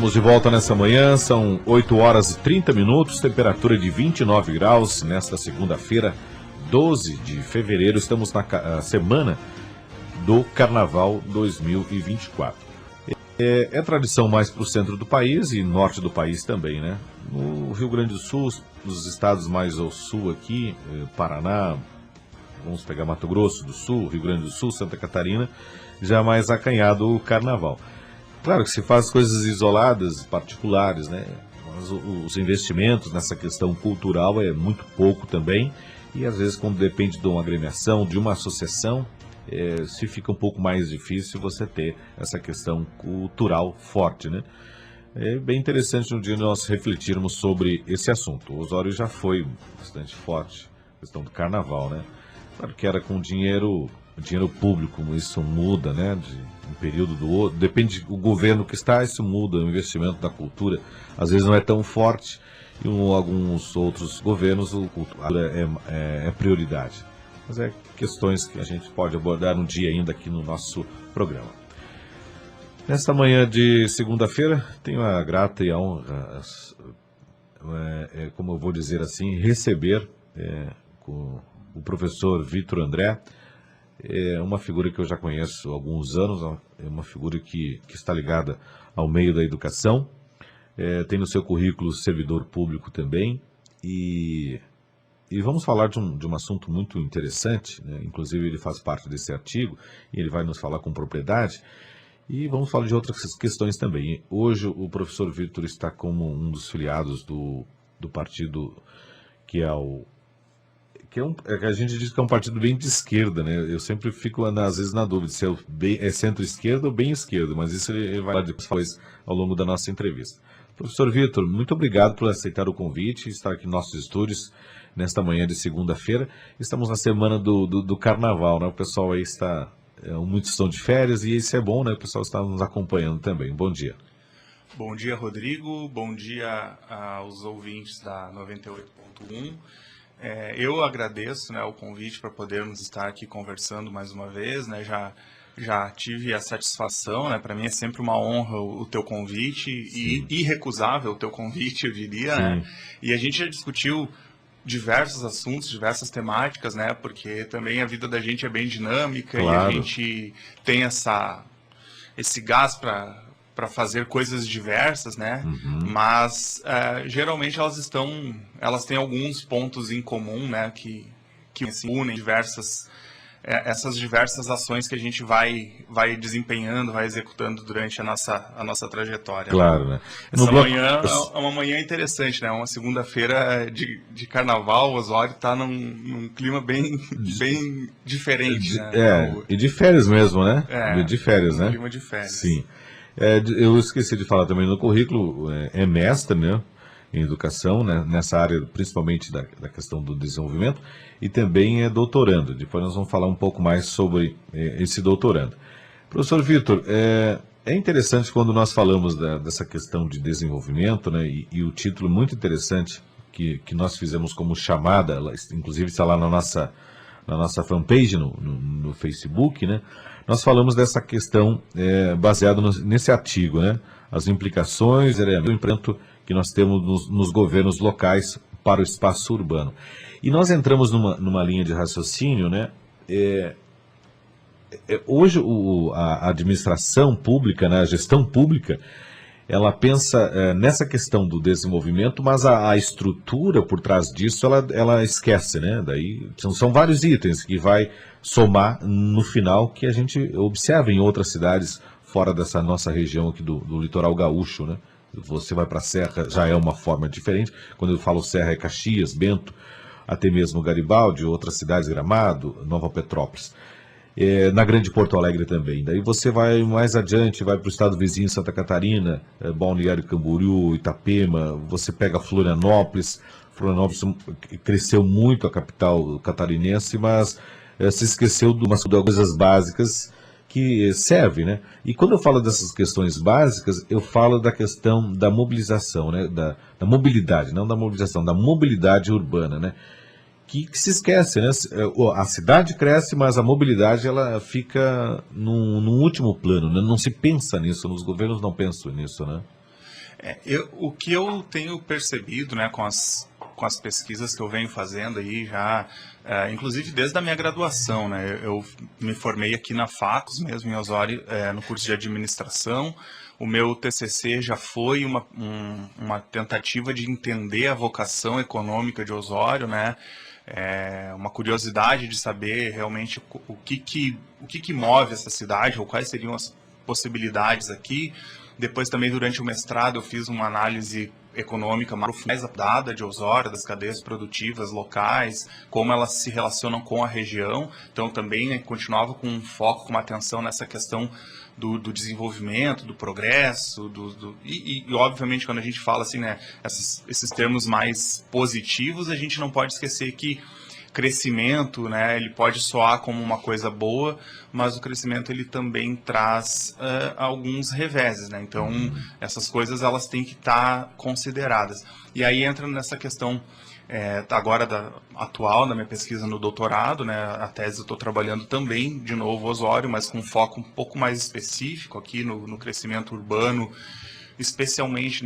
Estamos de volta nessa manhã, são 8 horas e 30 minutos, temperatura de 29 graus, nesta segunda-feira, 12 de fevereiro, estamos na semana do Carnaval 2024. É tradição mais para o centro do país e norte do país também, né? No Rio Grande do Sul, nos estados mais ao sul aqui, Paraná, vamos pegar Mato Grosso do Sul, Rio Grande do Sul, Santa Catarina, já é mais acanhado o Carnaval. Claro que se faz coisas isoladas, particulares, né? Mas os investimentos nessa questão cultural é muito pouco também. E às vezes quando depende de uma agremiação, de uma associação, se fica um pouco mais difícil você ter essa questão cultural forte, né? É bem interessante um dia nós refletirmos sobre esse assunto. O Osório já foi bastante forte, a questão do Carnaval, né? Claro que era com dinheiro público, isso muda, né? De um período do outro, depende do governo que está, isso muda, o investimento da cultura às vezes não é tão forte, e alguns outros governos a cultura é prioridade. Mas é questões que a gente pode abordar um dia ainda aqui no nosso programa. Nesta manhã de segunda-feira, tenho a grata e a honra, como eu vou dizer assim, receber com o professor Vitor André. É uma figura que eu já conheço há alguns anos, é uma figura que está ligada ao meio da educação, tem no seu currículo servidor público também, e vamos falar de um assunto muito interessante, né? Inclusive ele faz parte desse artigo, e ele vai nos falar com propriedade, e vamos falar de outras questões também. Hoje o professor Vitor está como um dos filiados do partido que é o... que a gente diz que é um partido bem de esquerda, né? Eu sempre fico, às vezes, na dúvida se é centro-esquerda ou bem esquerda, mas isso ele vai depois ao longo da nossa entrevista. Professor Vitor, muito obrigado por aceitar o convite e estar aqui nos nossos estúdios nesta manhã de segunda-feira. Estamos na semana do Carnaval, né? O pessoal aí está, muitos estão de férias e isso é bom, né? O pessoal está nos acompanhando também. Bom dia. Bom dia, Rodrigo. Bom dia aos ouvintes da 98.1. Eu agradeço, né, o convite para podermos estar aqui conversando mais uma vez, né, já tive a satisfação, né, para mim é sempre uma honra o teu convite. Sim. E irrecusável o teu convite, eu diria, né, e a gente já discutiu diversos assuntos, diversas temáticas, né, porque também a vida da gente é bem dinâmica. Claro. E a gente tem esse gás para fazer coisas diversas, né? Uhum. Mas geralmente elas têm alguns pontos em comum, né? Que se unem essas diversas ações que a gente vai desempenhando, vai executando durante a nossa trajetória. Claro, né? Essa manhã é uma manhã interessante, né? Uma segunda-feira de carnaval, o Osório está num clima bem diferente, né? E de férias mesmo, né? De férias, né? Clima de férias. Sim. Eu esqueci de falar também no currículo, é mestre, né, em educação, né, nessa área principalmente da questão do desenvolvimento, e também é doutorando. Depois nós vamos falar um pouco mais sobre esse doutorando. Professor Vitor, é interessante quando nós falamos dessa questão de desenvolvimento, né, e o título muito interessante que nós fizemos como chamada, inclusive está lá na nossa fanpage no Facebook, né? Nós falamos dessa questão baseada nesse artigo, né? As implicações do empreendimento que nós temos nos governos locais para o espaço urbano. E nós entramos numa linha de raciocínio, né? Hoje a administração pública, né? A gestão pública, ela pensa nessa questão do desenvolvimento, mas a estrutura por trás disso, ela esquece, né? Daí são vários itens que vai somar no final, que a gente observa em outras cidades fora dessa nossa região aqui do litoral gaúcho, né? Você vai para a Serra, já é uma forma diferente. Quando eu falo Serra, é Caxias, Bento, até mesmo Garibaldi, outras cidades, Gramado, Nova Petrópolis. Na Grande Porto Alegre também. Daí você vai mais adiante, vai para o estado vizinho, Santa Catarina, Balneário Camboriú, Itapema, você pega Florianópolis. Florianópolis cresceu muito, a capital catarinense, mas se esqueceu de umas coisas básicas que servem, né? E quando eu falo dessas questões básicas, eu falo da questão da mobilização, né? Da mobilidade, não da mobilização, da mobilidade urbana, né? Que se esquece, né? A cidade cresce, mas a mobilidade ela fica num último plano, né? Não se pensa nisso, os governos não pensam nisso, né? O que eu tenho percebido, né, com as pesquisas que eu venho fazendo aí já, inclusive desde a minha graduação, né, eu me formei aqui na Facos mesmo, em Osório, no curso de administração. O meu TCC já foi uma tentativa de entender a vocação econômica de Osório, né, uma curiosidade de saber realmente o que move essa cidade, ou quais seriam as possibilidades aqui. Depois também, durante o mestrado, eu fiz uma análise econômica mais apurada de Osório, das cadeias produtivas locais, como elas se relacionam com a região. Então, também, né, continuava com um foco, com uma atenção nessa questão do desenvolvimento, do progresso, e, obviamente, quando a gente fala assim, né, esses termos mais positivos, a gente não pode esquecer que crescimento, né, ele pode soar como uma coisa boa, mas o crescimento ele também traz alguns reveses, né? Então essas coisas elas têm que estar consideradas. E aí entra nessa questão agora atual da minha pesquisa no doutorado, né? A tese eu estou trabalhando também de novo Osório, mas com foco um pouco mais específico aqui no crescimento urbano, especialmente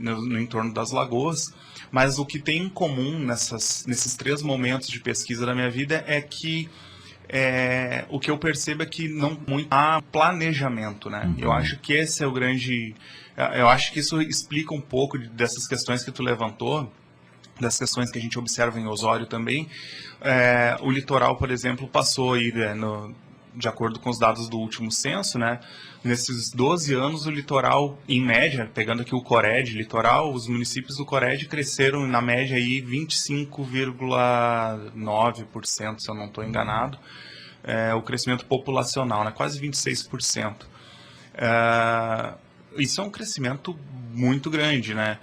no entorno das lagoas. Mas o que tem em comum nesses 3 momentos de pesquisa da minha vida é que o que eu percebo é que não muito há planejamento, né? Eu acho que esse é o grande... Eu acho que isso explica um pouco dessas questões que tu levantou, das questões que a gente observa em Osório também. O litoral, por exemplo, passou aí, de acordo com os dados do último censo, né? Nesses 12 anos, o litoral, em média, pegando aqui o CORED litoral, os municípios do CORED cresceram, na média, aí 25,9%, se eu não estou enganado, o crescimento populacional, né? Quase 26%. Isso é um crescimento muito grande, né?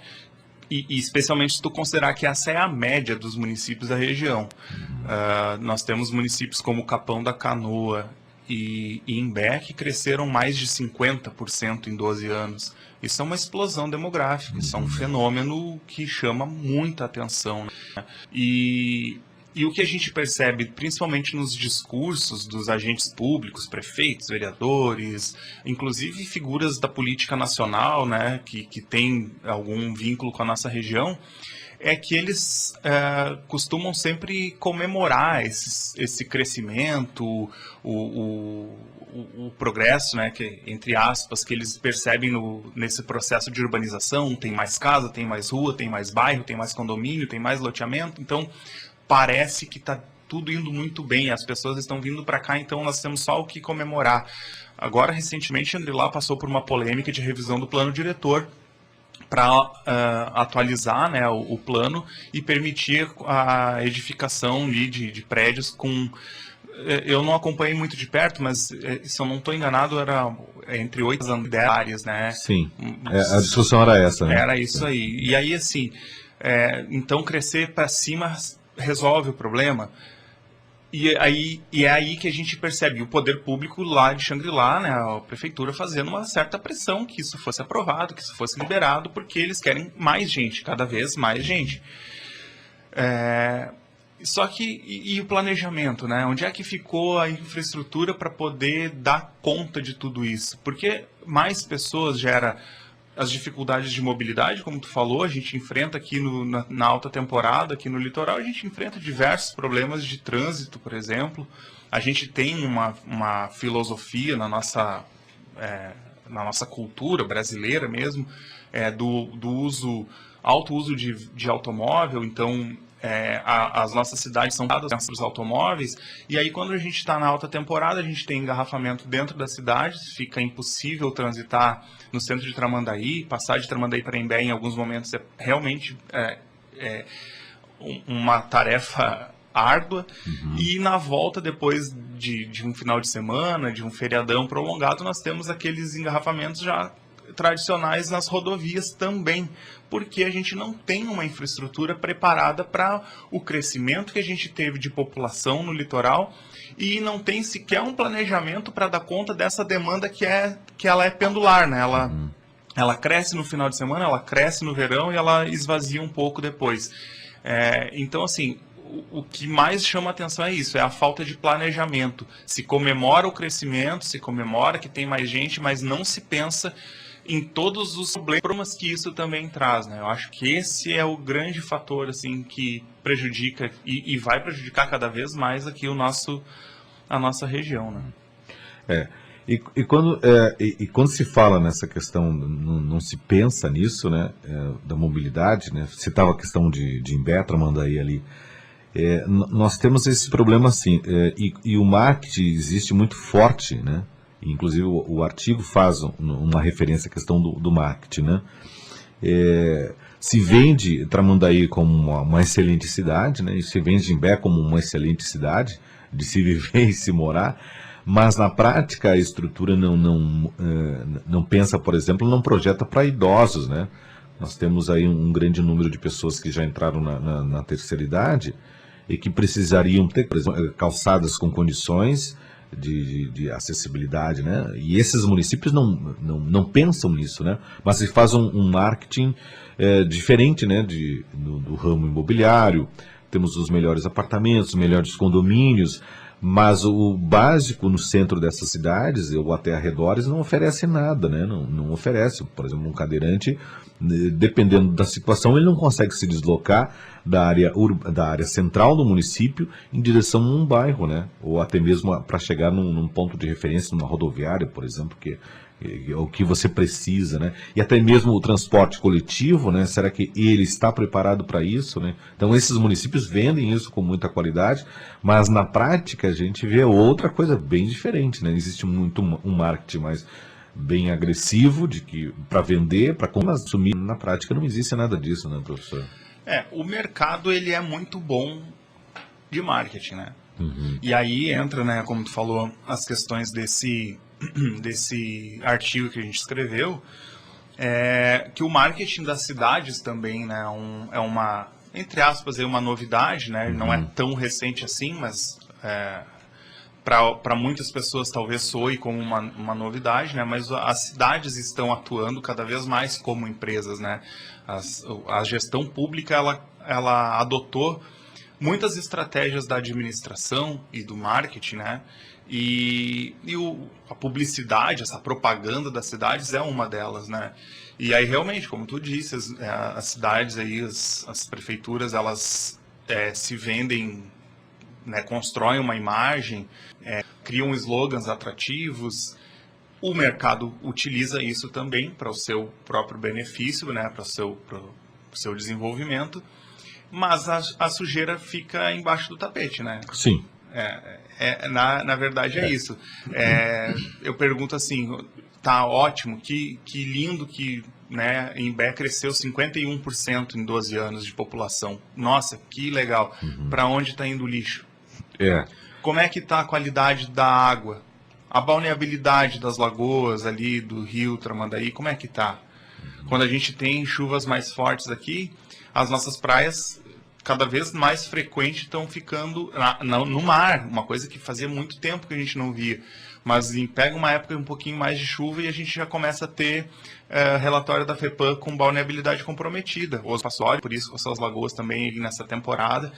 E especialmente se tu considerar que essa é a média dos municípios da região. Nós temos municípios como Capão da Canoa e Imbé que cresceram mais de 50% em 12 anos. Isso é uma explosão demográfica, isso é um fenômeno que chama muita atenção, né? E o que a gente percebe, principalmente nos discursos dos agentes públicos, prefeitos, vereadores, inclusive figuras da política nacional, né, que tem algum vínculo com a nossa região, é que eles costumam sempre comemorar esse crescimento, o progresso, né, que, entre aspas, que eles percebem nesse processo de urbanização. Tem mais casa, tem mais rua, tem mais bairro, tem mais condomínio, tem mais loteamento. Então, parece que está tudo indo muito bem, as pessoas estão vindo para cá, então nós temos só o que comemorar. Agora, recentemente, Andrilá passou por uma polêmica de revisão do plano diretor para atualizar, né, o plano e permitir a edificação de prédios com... Eu não acompanhei muito de perto, mas se eu não estou enganado, era entre 8 e 10 áreas, né? Sim, a discussão era essa, né? Era isso aí. E aí, assim, então crescer para cima resolve o problema. E é aí que a gente percebe o poder público lá de Xangri-Lá, né, a prefeitura fazendo uma certa pressão que isso fosse aprovado, que isso fosse liberado, porque eles querem mais gente, cada vez mais gente. Só que, e o planejamento, né? Onde é que ficou a infraestrutura para poder dar conta de tudo isso? Porque mais pessoas gera as dificuldades de mobilidade, como tu falou, a gente enfrenta aqui na alta temporada, aqui no litoral, a gente enfrenta diversos problemas de trânsito, por exemplo. A gente tem uma filosofia na nossa cultura brasileira mesmo, do alto uso de automóvel. Então, as nossas cidades são dadas para os automóveis, e aí quando a gente está na alta temporada, a gente tem engarrafamento dentro das cidades, fica impossível transitar no centro de Tramandaí. Passar de Tramandaí para Imbé em alguns momentos é realmente uma tarefa árdua. E na volta, depois de um final de semana, de um feriadão prolongado, nós temos aqueles engarrafamentos já tradicionais nas rodovias também, porque a gente não tem uma infraestrutura preparada para o crescimento que a gente teve de população no litoral, e não tem sequer um planejamento para dar conta dessa demanda que ela é pendular, né? Ela cresce no final de semana, ela cresce no verão e ela esvazia um pouco depois. Então, assim, o que mais chama atenção é isso, é a falta de planejamento. Se comemora o crescimento, se comemora que tem mais gente, mas não se pensa em todos os problemas que isso também traz, né? Eu acho que esse é o grande fator, assim, que prejudica e vai prejudicar cada vez mais aqui a nossa região, né? Quando se fala nessa questão, não se pensa nisso, né, da mobilidade, né, citava a questão de Imbé, Tramandaí ali, nós temos esse problema assim, e o marketing existe muito forte, né, inclusive o artigo faz uma referência à questão do marketing, né, se vende Tramandaí como uma excelente cidade, né, e se vende Imbé como uma excelente cidade de se viver e se morar, mas na prática a estrutura não pensa, por exemplo, não projeta para idosos, né? Nós temos aí um grande número de pessoas que já entraram na terceira idade e que precisariam ter, por exemplo, calçadas com condições de acessibilidade, né? E esses municípios não pensam nisso, né? Mas se faz um marketing diferente, né? Do ramo imobiliário. Temos os melhores apartamentos, os melhores condomínios, mas o básico no centro dessas cidades, ou até arredores, não oferece nada, né? Não oferece. Por exemplo, um cadeirante, dependendo da situação, ele não consegue se deslocar da área central do município em direção a um bairro, né? Ou até mesmo para chegar num ponto de referência, numa rodoviária, por exemplo, que é o que você precisa, né? E até mesmo o transporte coletivo, né? Será que ele está preparado para isso, né? Então esses municípios vendem isso com muita qualidade, mas na prática a gente vê outra coisa bem diferente, né? Existe muito um marketing mais bem agressivo de que para vender, para consumir, na prática não existe nada disso, né, professor? O mercado ele é muito bom de marketing, né? Uhum. E aí entra, né, como tu falou, as questões desse artigo que a gente escreveu, que o marketing das cidades também, né, é uma, entre aspas, uma novidade, né? Não é tão recente assim, mas para muitas pessoas talvez soe como uma novidade, né? Mas as cidades estão atuando cada vez mais como empresas, né? A gestão pública ela adotou muitas estratégias da administração e do marketing, né? E a publicidade, essa propaganda das cidades é uma delas, né? E aí realmente, como tu disse, as cidades aí, as prefeituras, elas se vendem, né, constroem uma imagem, criam slogans atrativos. O mercado utiliza isso também para o seu próprio benefício, né, para o seu desenvolvimento, mas a sujeira fica embaixo do tapete, né? Sim. Na verdade é isso. Eu pergunto assim, tá ótimo, que lindo que, né, Imbé cresceu 51% em 12 anos de população. Nossa, que legal. Para onde está indo o lixo? Como é que está a qualidade da água? A balneabilidade das lagoas ali, do rio Tramandaí, como é que está? Quando a gente tem chuvas mais fortes aqui, as nossas praias cada vez mais frequentes estão ficando no mar, uma coisa que fazia muito tempo que a gente não via. Mas pega uma época um pouquinho mais de chuva e a gente já começa a ter relatório da FEPAM com balneabilidade comprometida. Os Passório, por isso essas lagoas também nessa temporada.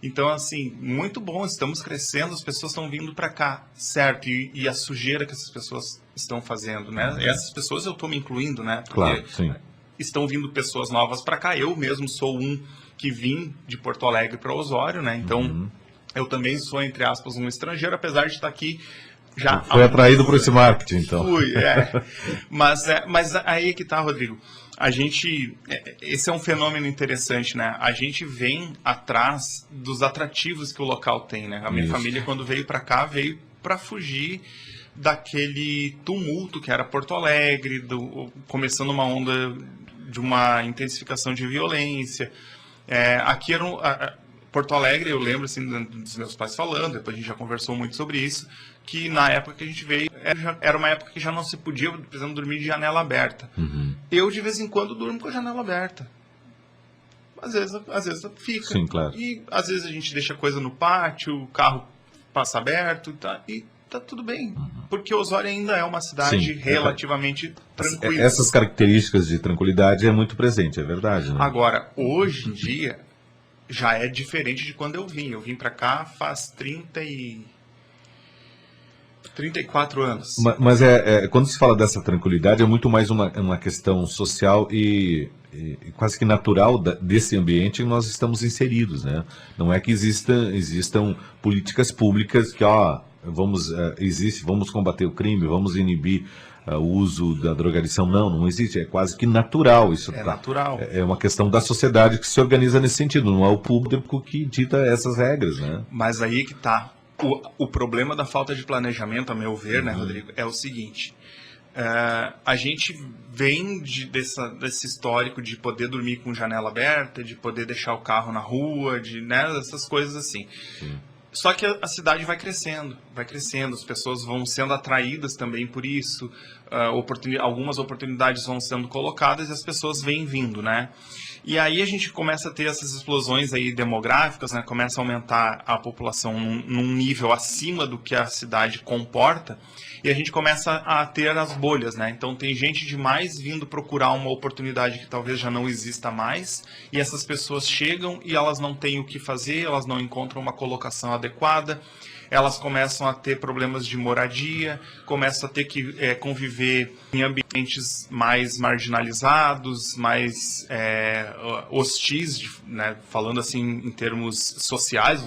Então, assim, muito bom, estamos crescendo, as pessoas estão vindo para cá, certo? E a sujeira que essas pessoas estão fazendo, né? Essas pessoas eu estou me incluindo, né? Porque claro, sim. Estão vindo pessoas novas para cá. Eu mesmo sou um que vim de Porto Alegre para Osório, né? Então, eu também sou, entre aspas, um estrangeiro, apesar de estar aqui já... Foi atraído por esse marketing, então. Fui, Mas aí que tá, Rodrigo. A gente, esse é um fenômeno interessante, né? A gente vem atrás dos atrativos que o local tem, né? A minha família, quando veio para cá, veio para fugir daquele tumulto que era Porto Alegre, começando uma onda de uma intensificação de violência. Aqui era Porto Alegre, eu lembro assim, dos meus pais falando, depois a gente já conversou muito sobre isso, que na época que a gente veio, era uma época que já não se podia, precisando dormir de janela aberta. Eu, de vez em quando, durmo com a janela aberta. Às vezes fica. Sim, claro. E às vezes a gente deixa coisa no pátio, o carro passa aberto e tá tudo bem. Porque Osório ainda é uma cidade relativamente tranquila. Essas características de tranquilidade é muito presente, é verdade, né? Agora, hoje em dia, já é diferente de quando eu vim. Eu vim para cá faz 34 anos. Mas quando se fala dessa tranquilidade, é muito mais uma questão social e quase que natural desse ambiente em que nós estamos inseridos, né? Não é que existam políticas públicas que, vamos combater o crime, vamos inibir o uso da drogadição. Não existe, é quase que natural isso. Natural. É uma questão da sociedade que se organiza nesse sentido, não é o público que dita essas regras, né? Mas aí que tá. O problema da falta de planejamento, a meu ver, né, Rodrigo, é o seguinte. A gente vem desse histórico de poder dormir com janela aberta, de poder deixar o carro na rua, essas coisas assim. Sim. Só que a cidade vai crescendo, as pessoas vão sendo atraídas também por isso, algumas oportunidades vão sendo colocadas e as pessoas vêm vindo, né? E aí a gente começa a ter essas explosões aí demográficas, né? Começa a aumentar a população num nível acima do que a cidade comporta, e a gente começa a ter as bolhas, né? Então tem gente demais vindo procurar uma oportunidade que talvez já não exista mais, e essas pessoas chegam e elas não têm o que fazer, elas não encontram uma colocação adequada, elas começam a ter problemas de moradia, começam a ter que conviver em ambientes mais marginalizados, mais hostis, né, falando assim em termos sociais,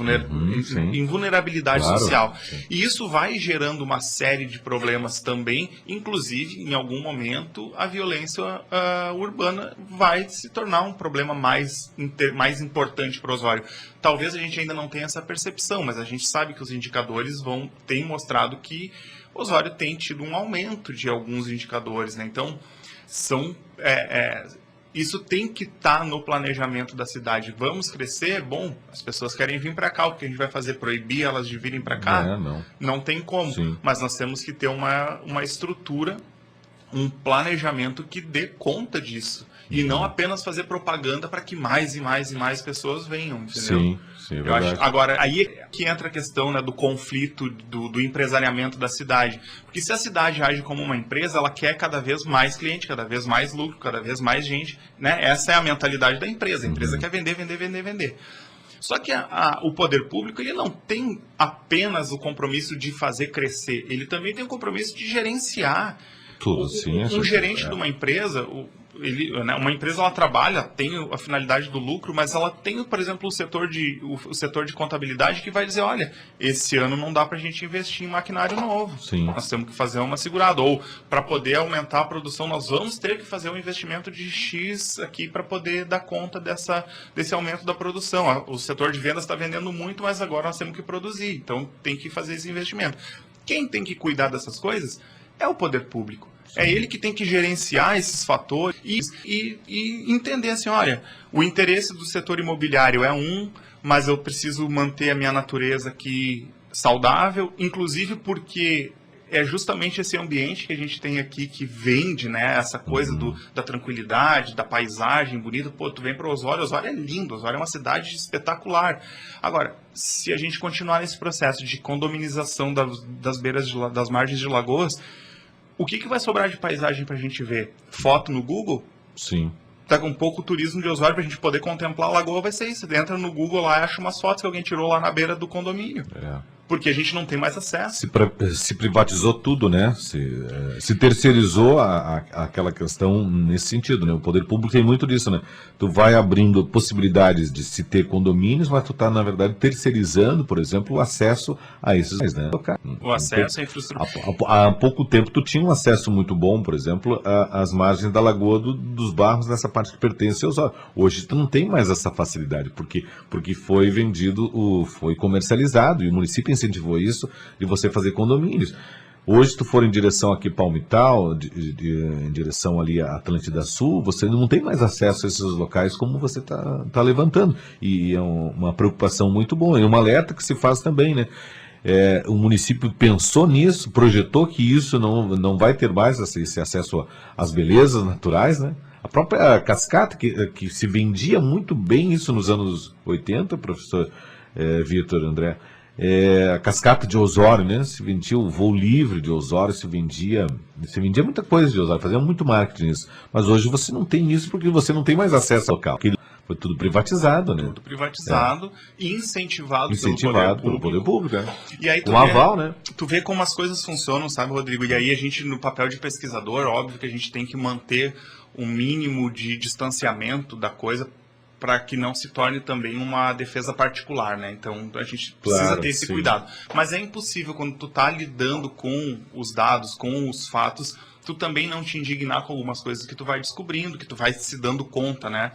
em vulnerabilidade social. Sim. E isso vai gerando uma série de problemas também, inclusive, em algum momento, a violência urbana vai se tornar um problema mais importante para o usuário. Talvez a gente ainda não tenha essa percepção, mas a gente sabe que os indicadores têm mostrado que o Osório tem tido um aumento de alguns indicadores, né? Então, isso tem que estar no planejamento da cidade. Vamos crescer? Bom, as pessoas querem vir para cá. O que a gente vai fazer? Proibir elas de virem para cá? Não tem como. Sim. Mas nós temos que ter uma estrutura, um planejamento que dê conta disso. E não apenas fazer propaganda para que mais e mais e mais pessoas venham, entendeu? Sim, é verdade. Agora, aí é que entra a questão, né, do conflito, do empresariamento da cidade. Porque se a cidade age como uma empresa, ela quer cada vez mais cliente, cada vez mais lucro, cada vez mais gente, né? Essa é a mentalidade da empresa. A empresa quer vender, vender, vender, vender. Só que o poder público, ele não tem apenas o compromisso de fazer crescer, ele também tem o compromisso de gerenciar. Tudo, sim. Um gerente de uma empresa, uma empresa, ela trabalha, tem a finalidade do lucro, mas ela tem, por exemplo, o setor de contabilidade que vai dizer, olha, esse ano não dá para a gente investir em maquinário novo. Sim. Nós temos que fazer uma segurada. Ou, para poder aumentar a produção, nós vamos ter que fazer um investimento de X aqui para poder dar conta desse aumento da produção. O setor de vendas está vendendo muito, mas agora nós temos que produzir. Então, tem que fazer esse investimento. Quem tem que cuidar dessas coisas é o poder público. É ele que tem que gerenciar esses fatores e entender assim, olha, o interesse do setor imobiliário mas eu preciso manter a minha natureza aqui saudável, inclusive porque é justamente esse ambiente que a gente tem aqui que vende, né, essa coisa da tranquilidade, da paisagem bonita. Pô, tu vem para Osório é lindo, Osório é uma cidade espetacular. Agora, se a gente continuar nesse processo de condominização das beiras, das margens de lagoas, o que vai sobrar de paisagem para a gente ver? Foto no Google? Sim. Tá com pouco turismo de Osório para a gente poder contemplar a lagoa, vai ser isso. Você entra no Google lá e acha umas fotos que alguém tirou lá na beira do condomínio. Porque a gente não tem mais acesso. Se privatizou tudo, né? Se terceirizou aquela questão nesse sentido, né? O poder público tem muito disso, né? Tu vai abrindo possibilidades de se ter condomínios, mas tu tá, na verdade, terceirizando, por exemplo, o acesso a esses, né? O acesso à infraestrutura. Há pouco tempo tu tinha um acesso muito bom, por exemplo, às margens da Lagoa dos Barros, nessa parte que pertence aos Osório. Hoje tu não tem mais essa facilidade, porque foi vendido, foi comercializado, e o município incentivou isso, de você fazer condomínios. Hoje, se tu for em direção aqui Palmital, em direção ali a Atlântida Sul, você não tem mais acesso a esses locais como você tá levantando. E é uma preocupação muito boa, e um alerta que se faz também, né? O município pensou nisso, projetou que isso não vai ter mais esse acesso às belezas naturais, né? A própria cascata, que se vendia muito bem isso nos anos 80, professor Vitor André, a cascata de Osório, né? Se vendia o voo livre de Osório, se vendia muita coisa de Osório, fazia muito marketing nisso. Mas hoje você não tem isso porque você não tem mais acesso ao local. Foi tudo privatizado, né? Tudo privatizado e incentivado Pelo poder público. E aí com aval, né? Tu vê como as coisas funcionam, sabe, Rodrigo? E aí a gente, no papel de pesquisador, óbvio que a gente tem que manter um mínimo de distanciamento da coisa para que não se torne também uma defesa particular, né? Então a gente precisa ter esse cuidado. Mas é impossível, quando tu tá lidando com os dados, com os fatos, tu também não te indignar com algumas coisas que tu vai descobrindo, que tu vai se dando conta, né?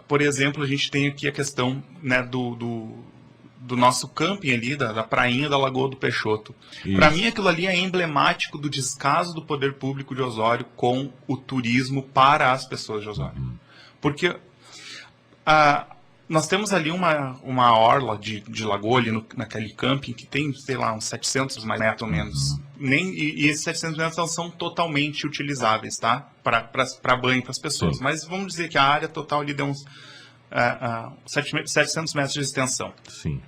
Por exemplo, a gente tem aqui a questão, né, do nosso camping ali, da prainha da Lagoa do Peixoto. Para mim, aquilo ali é emblemático do descaso do poder público de Osório com o turismo para as pessoas de Osório. Porque nós temos ali uma orla de lagoa ali naquele camping que tem, sei lá, uns 700 metros ou menos. E esses 700 metros não são totalmente utilizáveis, tá? Para banho para as pessoas. Sim. Mas vamos dizer que a área total ali deu uns 700 metros de extensão. Sim.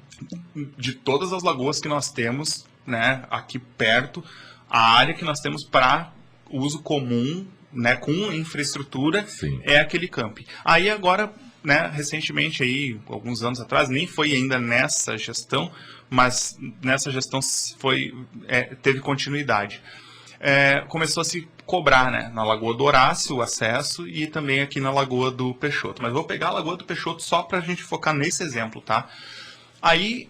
De todas as lagoas que nós temos, né, aqui perto, a área que nós temos para uso comum, né, com infraestrutura, sim, é aquele camping. Aí agora, né, recentemente, aí, alguns anos atrás, nem foi ainda nessa gestão, mas nessa gestão teve continuidade. Começou a se cobrar, né, na Lagoa do Horácio o acesso e também aqui na Lagoa do Peixoto. Mas vou pegar a Lagoa do Peixoto só para a gente focar nesse exemplo, tá? Aí,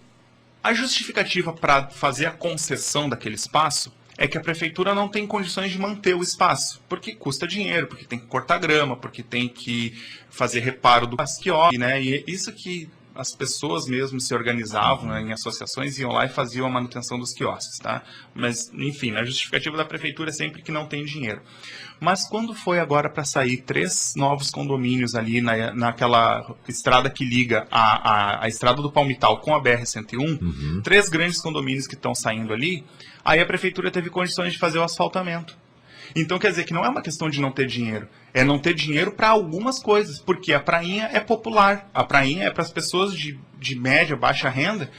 a justificativa para fazer a concessão daquele espaço é que a prefeitura não tem condições de manter o espaço, porque custa dinheiro, porque tem que cortar grama, porque tem que fazer reparo do quiosque, né? E isso que as pessoas mesmo se organizavam, né, em associações, iam lá e faziam a manutenção dos quiosques, tá? Mas, enfim, a justificativa da prefeitura é sempre que não tem dinheiro. Mas quando foi agora para sair 3 novos condomínios ali naquela estrada que liga a estrada do Palmital com a BR-101, 3 grandes condomínios que estão saindo ali, aí a prefeitura teve condições de fazer o asfaltamento. Então, quer dizer que não é uma questão de não ter dinheiro, é não ter dinheiro para algumas coisas, porque a prainha é popular, a prainha é para as pessoas de média, baixa renda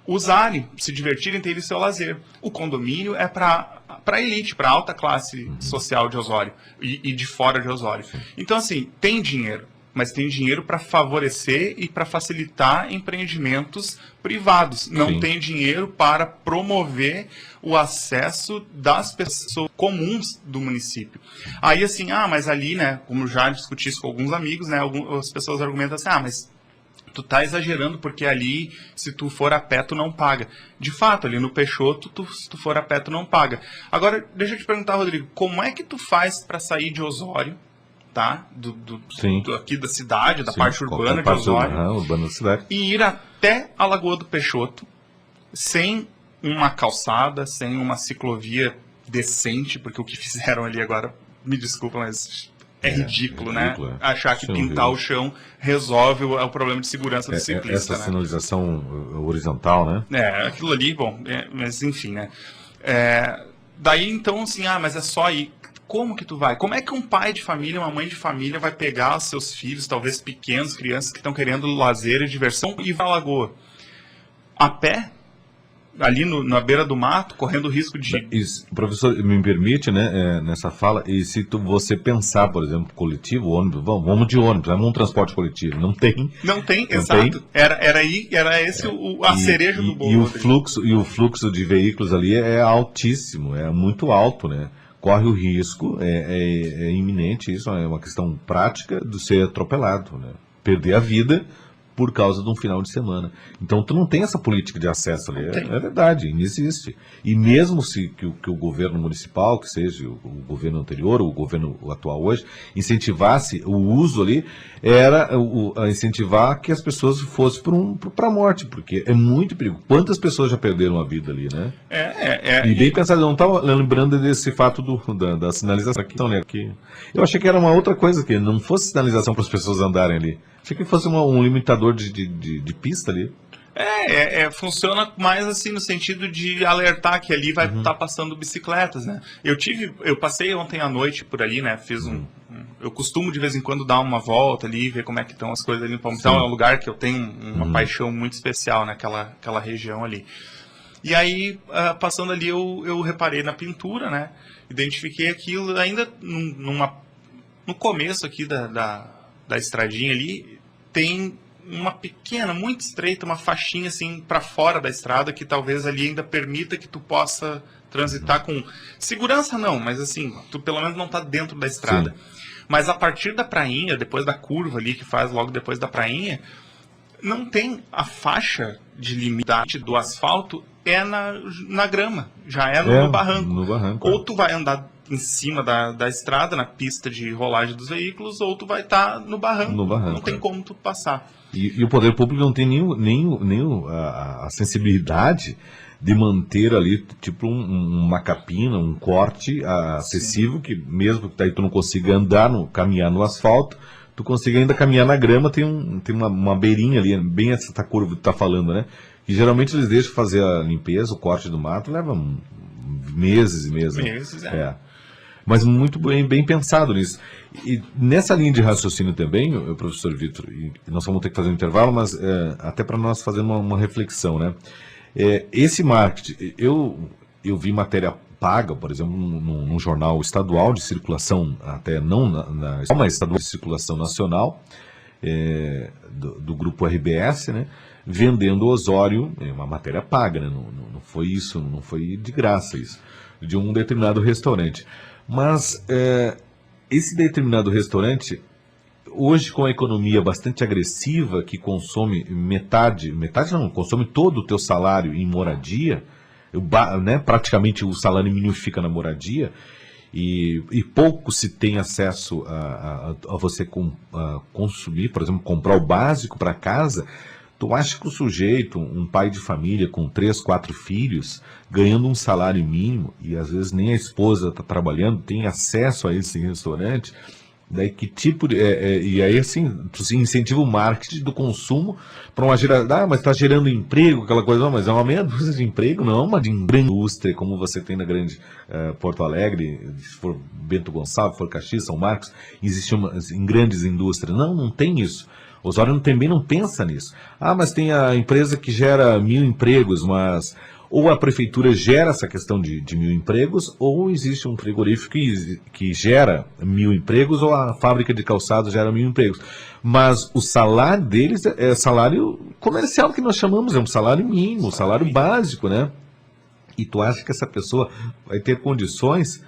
usarem, se divertirem, terem seu lazer. O condomínio é para a elite, para a alta classe social de Osório e de fora de Osório. Então, assim, tem dinheiro, mas tem dinheiro para favorecer e para facilitar empreendimentos privados. Não Sim. tem dinheiro para promover o acesso das pessoas comuns do município. Aí, assim, mas ali, né, como já discuti isso com alguns amigos, né, as pessoas argumentam assim, mas tu tá exagerando, porque ali, se tu for a pé, tu não paga. De fato, ali no Peixoto, se tu for a pé, tu não paga. Agora, deixa eu te perguntar, Rodrigo, como é que tu faz para sair de Osório, tá? Aqui da cidade, da Sim, parte urbana de Osório, urbana da cidade, e ir até a Lagoa do Peixoto, sem uma calçada, sem uma ciclovia decente, porque o que fizeram ali agora, me desculpa, mas é ridículo, né? Achar que pintar o chão resolve o problema de segurança do ciclista. Essa sinalização horizontal, né? Aquilo ali, bom, mas enfim, né? Daí, então, assim, mas é só ir. Como que tu vai? Como é que um pai de família, uma mãe de família vai pegar os seus filhos, talvez pequenos, crianças que estão querendo lazer e diversão, e vai à lagoa? A pé? Ali na beira do mato, correndo o risco de... Isso, professor, me permite, né, nessa fala, e se você pensar, por exemplo, coletivo, ônibus, vamos de ônibus, vamos um transporte coletivo, não tem. Não tem, exato. Tem. Era esse a cereja do bolo. E o fluxo de veículos ali é altíssimo, é muito alto, né? Corre o risco, é iminente, isso é uma questão prática de ser atropelado, né? Perder a vida por causa de um final de semana. Então, tu não tem essa política de acesso ali. É verdade, não existe. E mesmo que o governo municipal, que seja o governo anterior, ou o governo atual hoje, incentivasse o uso ali, era incentivar que as pessoas fossem para a morte, porque é muito perigo. Quantas pessoas já perderam a vida ali, né? E bem pensado, eu não estava lembrando desse fato da sinalização aqui. Então, né, eu achei que era uma outra coisa, que não fosse sinalização para as pessoas andarem ali. Achei que fosse um limitador de pista ali. Funciona mais assim no sentido de alertar que ali vai estar passando bicicletas, né? Eu passei ontem à noite por ali, né? Fiz eu costumo de vez em quando dar uma volta ali, ver como é que estão as coisas ali no Palmital. É um lugar que eu tenho uma paixão muito especial, naquela região ali. E aí, passando ali, eu reparei na pintura, né? Identifiquei aquilo ainda no começo aqui da estradinha ali. tem uma pequena, muito estreita, uma faixinha assim para fora da estrada que talvez ali ainda permita que tu possa transitar com segurança, não, mas assim, tu pelo menos não tá dentro da estrada. Sim. Mas a partir da prainha, depois da curva ali que faz logo depois da prainha, não tem a faixa de limite do asfalto, é na grama, já é no barranco. No barranco. Ou tu vai andar em cima da estrada, na pista de rolagem dos veículos, ou tu vai estar no barranco. Não tem como tu passar. E o poder público não tem nem a sensibilidade de manter ali, tipo, uma capina, um corte acessível, que mesmo que daí tu não consiga caminhar no asfalto, tu consiga ainda caminhar na grama, tem uma beirinha ali, bem essa curva que tu tá falando, né? E geralmente eles deixam fazer a limpeza, o corte do mato, leva meses e meses. Meses, Mas muito bem pensado nisso. E nessa linha de raciocínio também, professor Vitor, e nós vamos ter que fazer um intervalo, mas até para nós fazer uma reflexão, né? Esse marketing, eu vi matéria paga, por exemplo, num jornal estadual de circulação, até não mas estadual de circulação nacional, do grupo RBS, né? Vendendo Osório, uma matéria paga, né? Não foi isso, não foi de graça isso, de um determinado restaurante. Mas esse determinado restaurante, hoje com a economia bastante agressiva, que consome consome todo o teu salário em moradia, né, praticamente o salário mínimo fica na moradia, e pouco se tem acesso a você consumir, por exemplo, comprar o básico para casa. Tu acha que o sujeito, um pai de família com 3, 4 filhos, ganhando um salário mínimo, e às vezes nem a esposa está trabalhando, tem acesso a esse restaurante? Daí que tipo de... e aí assim, tu incentiva o marketing do consumo para uma geração... mas está gerando emprego, aquela coisa, não, mas é uma meia dúzia de emprego, não é uma de grande indústria, como você tem na grande Porto Alegre, se for Bento Gonçalves, se for Caxias, São Marcos, existem em grandes indústrias. Não tem isso. Osório também não pensa nisso. Mas tem a empresa que gera 1.000 empregos, mas ou a prefeitura gera essa questão de 1.000 empregos, ou existe um frigorífico que gera 1.000 empregos, ou a fábrica de calçados gera 1.000 empregos. Mas o salário deles é salário comercial, que nós chamamos, é um salário mínimo, um salário básico, né? E tu acha que essa pessoa vai ter condições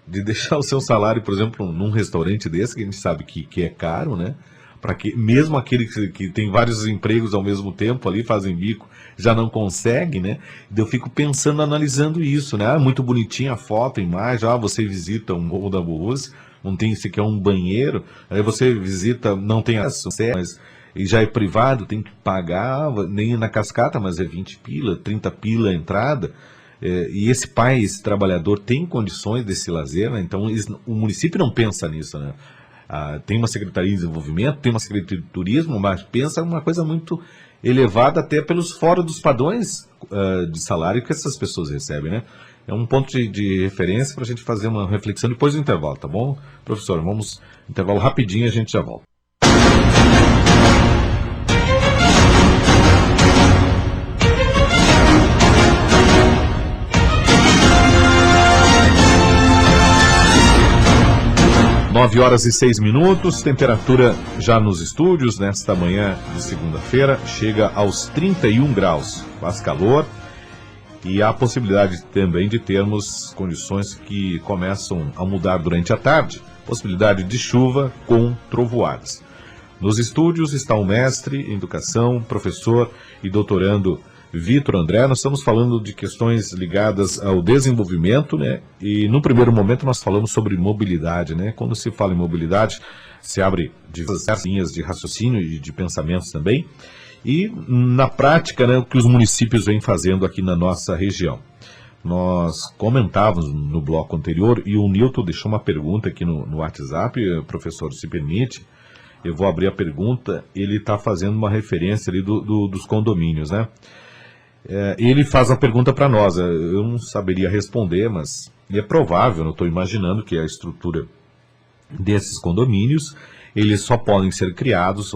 de deixar o seu salário, por exemplo, num restaurante desse, que a gente sabe que é caro, né? Para que mesmo aquele que tem vários empregos ao mesmo tempo ali, fazem bico, já não consegue, né? Eu fico pensando, analisando isso, né? Muito bonitinha a foto, a imagem, você visita um Morro da Burrúcia, não tem sequer um banheiro, aí você visita, não tem acesso, mas e já é privado, tem que pagar, nem na cascata, mas é 20 pila, 30 pila a entrada. E esse pai, esse trabalhador tem condições desse lazer, né? Então o município não pensa nisso, né? Tem uma Secretaria de Desenvolvimento, tem uma Secretaria de Turismo, mas pensa uma coisa muito elevada até pelos fora dos padrões de salário que essas pessoas recebem, né? É um ponto de referência para a gente fazer uma reflexão depois do intervalo, tá bom? Professor, vamos intervalo rapidinho e a gente já volta. Nove horas e 6 minutos, temperatura já nos estúdios, nesta manhã de segunda-feira, chega aos 31 graus, faz calor, e há a possibilidade também de termos condições que começam a mudar durante a tarde, possibilidade de chuva com trovoadas. Nos estúdios está o mestre em educação, professor e doutorando Vitor André. Nós estamos falando de questões ligadas ao desenvolvimento, né? E no primeiro momento nós falamos sobre mobilidade, né? Quando se fala em mobilidade, se abre diversas linhas de raciocínio e de pensamentos também. E na prática, né, o que os municípios vêm fazendo aqui na nossa região. Nós comentávamos no bloco anterior e o Nilton deixou uma pergunta aqui no WhatsApp, professor, se permite. Eu vou abrir a pergunta, ele está fazendo uma referência ali dos condomínios, né? Ele faz a pergunta para nós, eu não saberia responder, mas é provável, eu estou imaginando que a estrutura desses condomínios, eles só podem ser criados,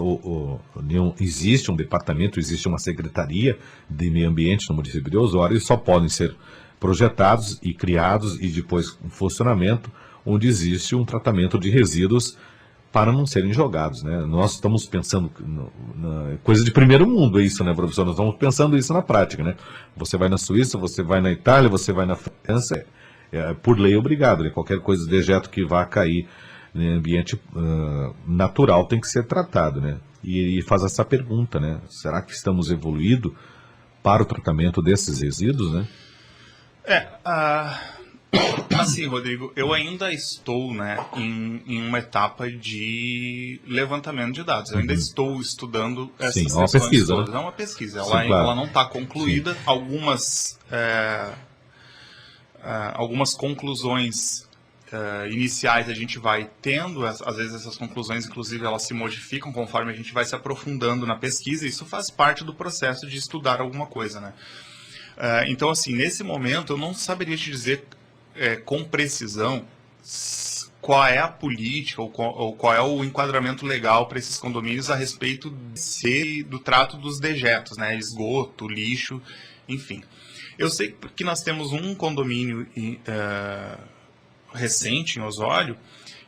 existe um departamento, existe uma secretaria de meio ambiente no município de Osório, eles só podem ser projetados e criados e depois um funcionamento onde existe um tratamento de resíduos para não serem jogados, né? Nós estamos pensando coisa de primeiro mundo, é isso, né, professor? Nós estamos pensando isso na prática, né? Você vai na Suíça, você vai na Itália, você vai na França, por lei obrigado, né? Qualquer coisa, dejeto que vá cair em ambiente natural tem que ser tratado, né? E faz essa pergunta, né? Será que estamos evoluindo para o tratamento desses resíduos, né? Assim, Rodrigo, eu ainda estou, né, em uma etapa de levantamento de dados. Eu ainda estou estudando essas questões. É uma pesquisa, todas. Né? É uma pesquisa. Sim, claro. Ela não está concluída. Sim. Algumas conclusões iniciais a gente vai tendo. Às vezes essas conclusões, inclusive, elas se modificam conforme a gente vai se aprofundando na pesquisa. Isso faz parte do processo de estudar alguma coisa, né? Então, assim, nesse momento, eu não saberia te dizer com precisão qual é a política ou qual é o enquadramento legal para esses condomínios a respeito do trato dos dejetos, né? Esgoto, lixo, enfim. Eu sei que nós temos um condomínio recente em Osório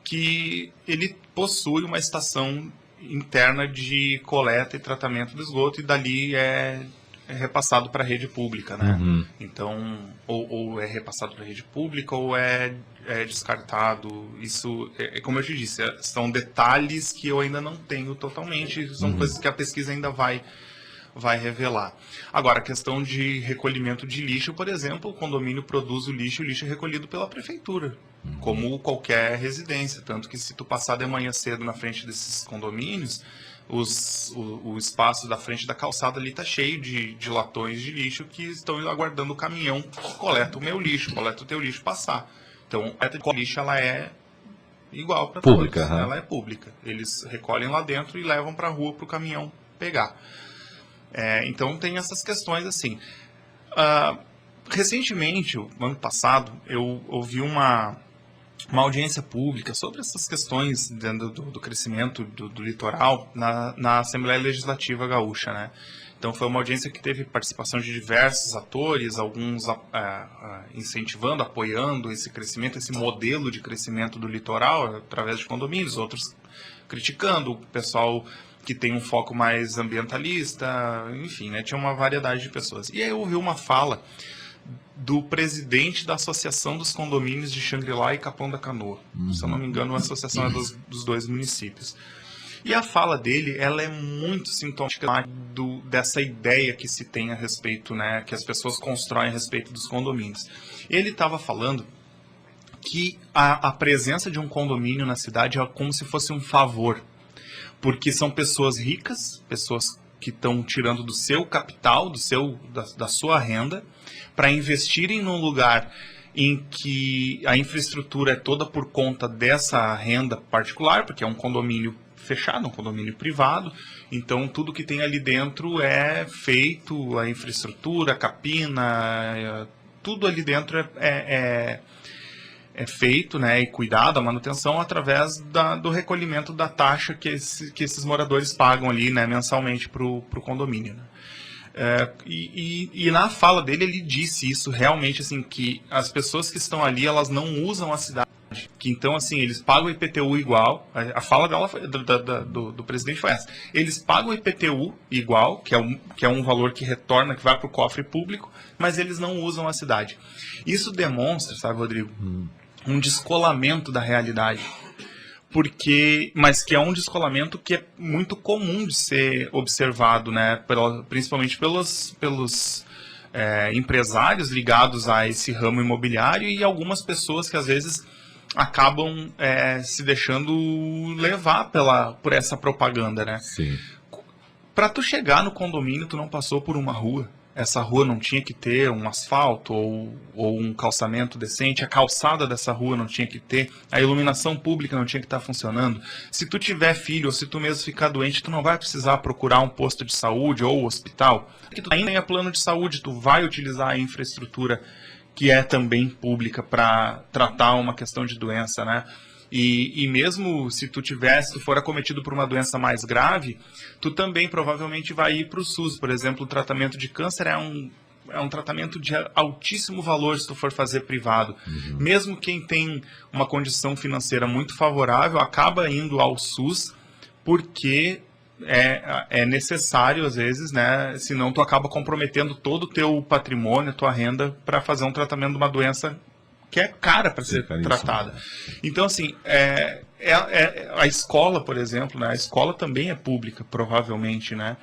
que ele possui uma estação interna de coleta e tratamento do esgoto e dali é repassado para a rede pública, né? Uhum. Então, ou é repassado para a rede pública ou é descartado. Isso, como eu te disse, são detalhes que eu ainda não tenho totalmente, são coisas que a pesquisa ainda vai revelar. Agora, a questão de recolhimento de lixo, por exemplo, o condomínio produz o lixo é recolhido pela prefeitura, como qualquer residência, tanto que se tu passar de manhã cedo na frente desses condomínios, o espaço da frente da calçada ali está cheio de latões de lixo que estão aguardando o caminhão que coleta o meu lixo, coleta o teu lixo passar. Então, a lixo ela é igual para todos, ela é pública. Eles recolhem lá dentro e levam para a rua para o caminhão pegar. Então, tem essas questões assim. Recentemente, no ano passado, eu ouvi uma audiência pública sobre essas questões do crescimento do litoral na Assembleia Legislativa Gaúcha, né? Então foi uma audiência que teve participação de diversos atores, alguns incentivando, apoiando esse crescimento, esse modelo de crescimento do litoral através de condomínios, outros criticando, o pessoal que tem um foco mais ambientalista, enfim, né? Tinha uma variedade de pessoas. E aí eu ouvi uma fala do presidente da Associação dos Condomínios de Xangri-Lá e Capão da Canoa. Se eu não me engano, a associação é dos dois municípios. E a fala dele, ela é muito sintomática dessa ideia que se tem a respeito, né, que as pessoas constroem a respeito dos condomínios. Ele estava falando que a presença de um condomínio na cidade é como se fosse um favor, porque são pessoas ricas, pessoas que estão tirando do seu capital, da sua renda, para investirem num lugar em que a infraestrutura é toda por conta dessa renda particular, porque é um condomínio fechado, um condomínio privado, então tudo que tem ali dentro é feito, a infraestrutura, a capina, tudo ali dentro é feito, né, e cuidado, a manutenção através do recolhimento da taxa que esses moradores pagam ali, né, mensalmente para o condomínio, né? E na fala dele ele disse isso realmente, assim, que as pessoas que estão ali, elas não usam a cidade, que então assim, eles pagam o IPTU igual, a fala dela do presidente foi essa, eles pagam o IPTU igual, que é um valor que retorna, que vai para o cofre público, mas eles não usam a cidade. Isso demonstra, sabe, Rodrigo, um descolamento da realidade, mas que é um descolamento que é muito comum de ser observado, né, principalmente pelos empresários ligados a esse ramo imobiliário e algumas pessoas que às vezes acabam se deixando levar por essa propaganda, né? Sim. Para tu chegar no condomínio, tu não passou por uma rua. Essa rua não tinha que ter um asfalto ou um calçamento decente, a calçada dessa rua não tinha que ter, a iluminação pública não tinha que estar funcionando. Se tu tiver filho ou se tu mesmo ficar doente, tu não vai precisar procurar um posto de saúde ou hospital, porque tu ainda tem plano de saúde, tu vai utilizar a infraestrutura que é também pública para tratar uma questão de doença, né? E mesmo se tu for acometido por uma doença mais grave, tu também provavelmente vai ir para o SUS. Por exemplo, o tratamento de câncer é um tratamento de altíssimo valor se tu for fazer privado. Mesmo quem tem uma condição financeira muito favorável acaba indo ao SUS porque é necessário, às vezes, né? Senão tu acaba comprometendo todo o teu patrimônio, tua renda, para fazer um tratamento de uma doença que é cara para ser tratada. Então, assim, a escola, por exemplo, né? A escola também é pública, provavelmente, né?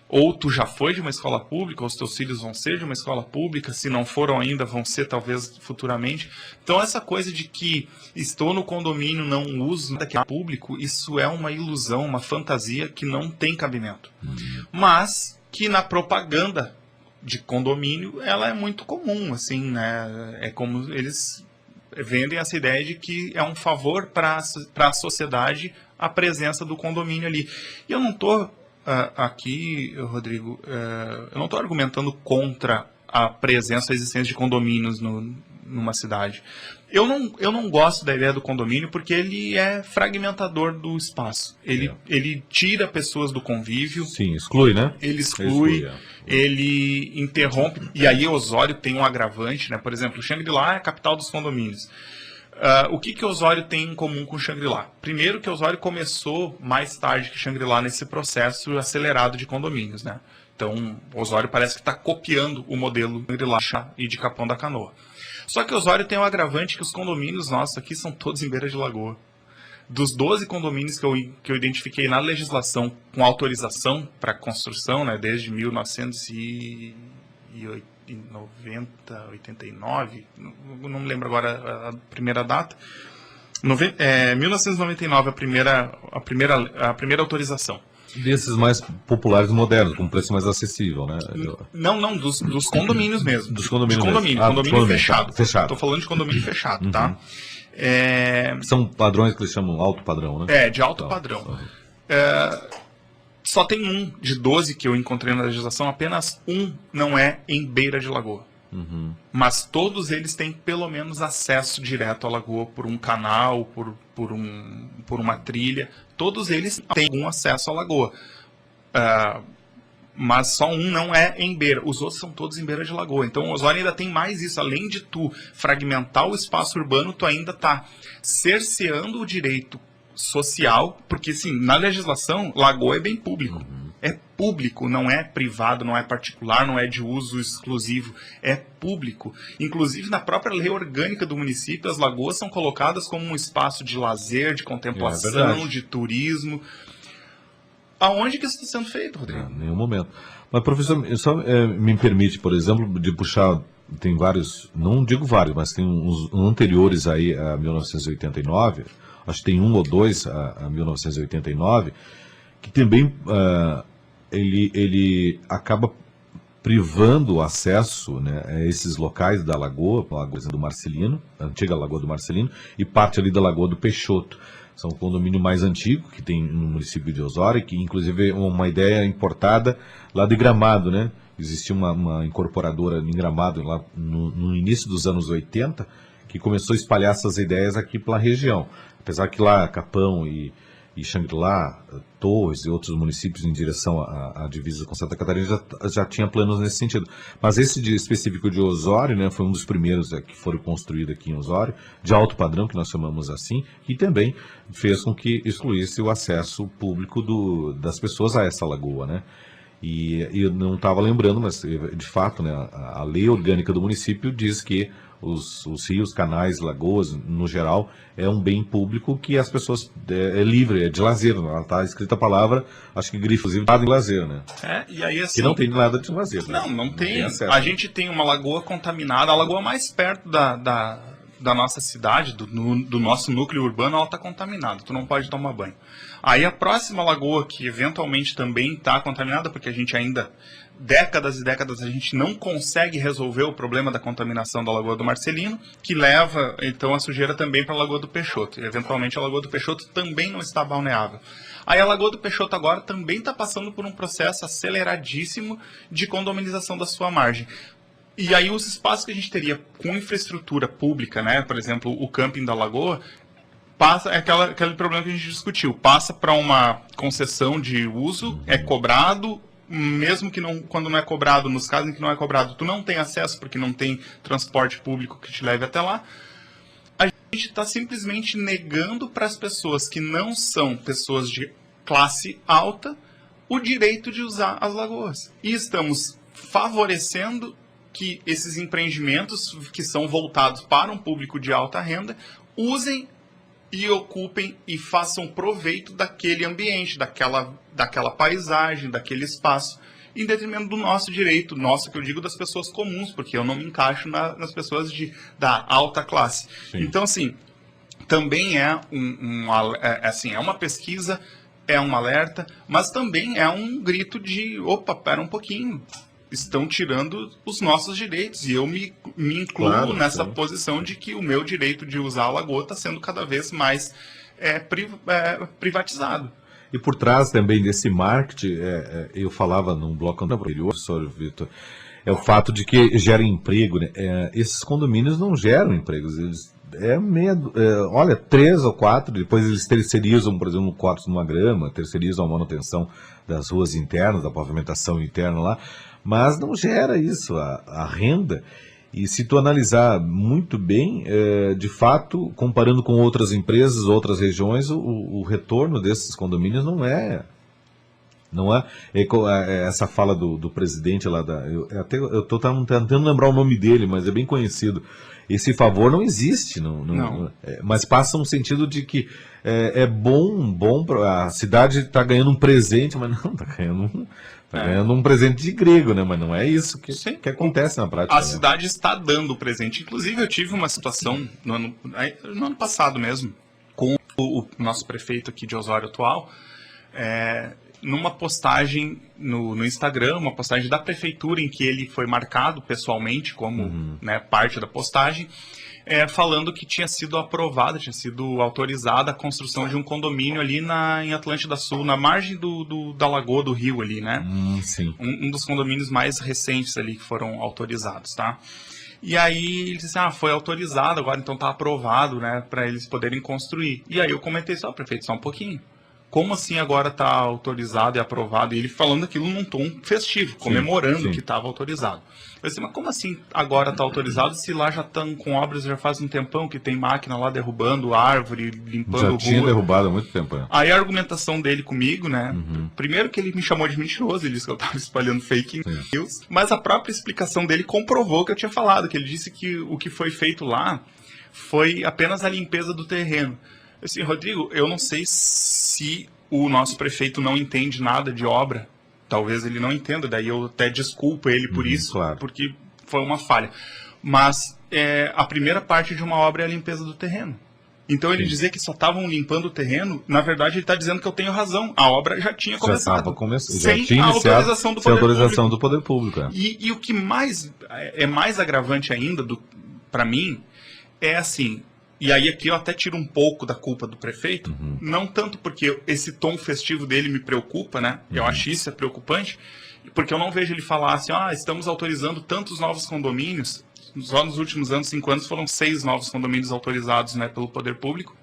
Ou tu já foi de uma escola pública, ou os teus filhos vão ser de uma escola pública, se não foram ainda, vão ser talvez futuramente. Então essa coisa de que estou no condomínio, não uso nada que é público, isso é uma ilusão, uma fantasia que não tem cabimento. Mas que na propaganda de condomínio, ela é muito comum, assim, né? É como eles vendem essa ideia de que é um favor para a sociedade a presença do condomínio ali. E eu não estou... aqui, Rodrigo, eu não estou argumentando contra a presença, a existência de condomínios numa cidade. Eu não gosto da ideia do condomínio porque ele é fragmentador do espaço. Ele tira pessoas do convívio. Sim, exclui, né? Ele exclui, ele interrompe. E aí Osório tem um agravante, né? Por exemplo, Xangri-Lá é a capital dos condomínios. O que Osório tem em comum com Xangri-Lá? Primeiro que Osório começou mais tarde que Xangri-Lá nesse processo acelerado de condomínios, né? Então, Osório parece que está copiando o modelo de Xangri-Lá e de Capão da Canoa. Só que Osório tem um agravante que os condomínios nossos aqui são todos em beira de lagoa. Dos 12 condomínios que eu identifiquei na legislação com autorização para construção, né, desde 1989, não me lembro agora a primeira data, 1999 a primeira autorização. Desses mais populares e modernos, com preço mais acessível, né? Não, dos condomínios mesmo. Dos condomínios condomínio fechado. Fechado. Estou falando de condomínio fechado, tá? São padrões que eles chamam alto padrão, né? De alto padrão. Só tem um de 12 que eu encontrei na legislação, apenas um não é em beira de lagoa. Mas todos eles têm pelo menos acesso direto à lagoa por um canal, por uma trilha. Todos eles têm algum acesso à lagoa. Mas só um não é em beira. Os outros são todos em beira de lagoa. Então o Osório ainda tem mais isso. Além de tu fragmentar o espaço urbano, tu ainda está cerceando o direito social, porque sim, na legislação, lagoa é bem público. É público, não é privado, não é particular, não é de uso exclusivo, é público. Inclusive, na própria lei orgânica do município, as lagoas são colocadas como um espaço de lazer, de contemplação, de turismo. Aonde que isso está sendo feito, Rodrigo? Em nenhum momento. Mas, professor, só me permite, por exemplo, de puxar, tem vários, não digo vários, mas tem uns anteriores aí a 1989, acho que tem um ou dois a 1989, que também ele acaba privando o acesso, né, a esses locais da lagoa, a Lagoa do Marcelino, a antiga Lagoa do Marcelino, e parte ali da Lagoa do Peixoto. São um condomínio mais antigo que tem no município de Osório, que inclusive é uma ideia importada lá de Gramado, né? Existia uma incorporadora em Gramado lá no início dos anos 80, que começou a espalhar essas ideias aqui pela região. Apesar que lá Capão e Xangri-Lá, Torres e outros municípios em direção à divisa com Santa Catarina já tinha planos nesse sentido. Mas esse específico de Osório, né, foi um dos primeiros que foram construídos aqui em Osório, de alto padrão, que nós chamamos assim, e também fez com que excluísse o acesso público das pessoas a essa lagoa, né? E eu não estava lembrando, mas de fato, né, a lei orgânica do município diz que os rios, canais, lagoas, no geral, é um bem público que as pessoas é livre, é de lazer. Ela está escrita a palavra, acho que grifo, inclusive, de lazer, né? E aí, assim, que não tem nada de lazer. Né? Não tem. A gente tem uma lagoa contaminada, a lagoa mais perto da nossa cidade, do nosso núcleo urbano, ela está contaminada, tu não pode tomar banho. Aí a próxima lagoa, que eventualmente também está contaminada, porque a gente ainda, décadas e décadas, a gente não consegue resolver o problema da contaminação da Lagoa do Marcelino, que leva, então, a sujeira também para a Lagoa do Peixoto. E, eventualmente, a Lagoa do Peixoto também não está balneável. Aí a Lagoa do Peixoto agora também está passando por um processo aceleradíssimo de condominização da sua margem. E aí os espaços que a gente teria com infraestrutura pública, né, por exemplo, o camping da Lagoa, passa aquele problema que a gente discutiu, passa para uma concessão de uso, é cobrado, mesmo que não, quando não é cobrado, nos casos em que não é cobrado, tu não tem acesso porque não tem transporte público que te leve até lá, a gente está simplesmente negando para as pessoas que não são pessoas de classe alta o direito de usar as lagoas. E estamos favorecendo que esses empreendimentos que são voltados para um público de alta renda usem e ocupem e façam proveito daquele ambiente, daquela paisagem, daquele espaço, em detrimento do nosso direito, nosso que eu digo das pessoas comuns, porque eu não me encaixo nas pessoas da alta classe. Sim. Então, assim, também é é uma pesquisa, é um alerta, mas também é um grito de, opa, pera um pouquinho, estão tirando os nossos direitos, e eu me incluo nessa posição de que o meu direito de usar a lagoa está sendo cada vez mais privatizado. E por trás também desse marketing, eu falava num bloco anterior, professor Vitor, é o fato de que gera emprego, né? Esses condomínios não geram empregos, eles olha, 3 ou 4, depois eles terceirizam, por exemplo, cortes numa grama, terceirizam a manutenção das ruas internas, da pavimentação interna lá, mas não gera isso, a renda. E se tu analisar muito bem, de fato, comparando com outras empresas, outras regiões, o retorno desses condomínios não é essa fala do presidente lá eu estou tentando lembrar o nome dele, mas é bem conhecido. Esse favor não existe, não. Mas passa um sentido de que é bom a cidade está ganhando um presente, mas não está ganhando um presente de grego, né? Mas não é isso que acontece na prática. A cidade está dando o presente. Inclusive, eu tive uma situação no ano passado mesmo, com o nosso prefeito aqui de Osório atual, numa postagem no Instagram, uma postagem da prefeitura em que ele foi marcado pessoalmente como parte da postagem, falando que tinha sido aprovada, tinha sido autorizada a construção de um condomínio ali em Atlântida Sul, na margem da Lagoa do Rio ali, né? Sim. Um dos condomínios mais recentes ali que foram autorizados, tá? E aí ele disse, foi autorizado, agora então tá aprovado, né, para eles poderem construir. E aí eu comentei prefeito, só um pouquinho. Como assim agora está autorizado e aprovado? E ele falando aquilo num tom festivo, comemorando que estava autorizado. Eu disse, mas como assim agora está autorizado se lá já estão com obras já faz um tempão, que tem máquina lá derrubando árvore, limpando rua? Já tinha derrubado há muito tempo. Aí a argumentação dele comigo, né? Primeiro que ele me chamou de mentiroso, ele disse que eu estava espalhando fake news, mas a própria explicação dele comprovou o que eu tinha falado, que ele disse que o que foi feito lá foi apenas a limpeza do terreno. Assim, Rodrigo, eu não sei se o nosso prefeito não entende nada de obra, talvez ele não entenda, daí eu até desculpo ele por isso, claro. Porque foi uma falha. Mas a primeira parte de uma obra é a limpeza do terreno. Então ele dizer que só estavam limpando o terreno, na verdade ele está dizendo que eu tenho razão, a obra já tinha começado. Já tinha autorização do poder público. E o que mais agravante ainda para mim é assim. E aí aqui eu até tiro um pouco da culpa do prefeito, não tanto porque esse tom festivo dele me preocupa, né? Eu acho isso preocupante, porque eu não vejo ele falar assim, estamos autorizando tantos novos condomínios, só nos últimos 5 anos foram 6 novos condomínios autorizados, né, pelo poder público.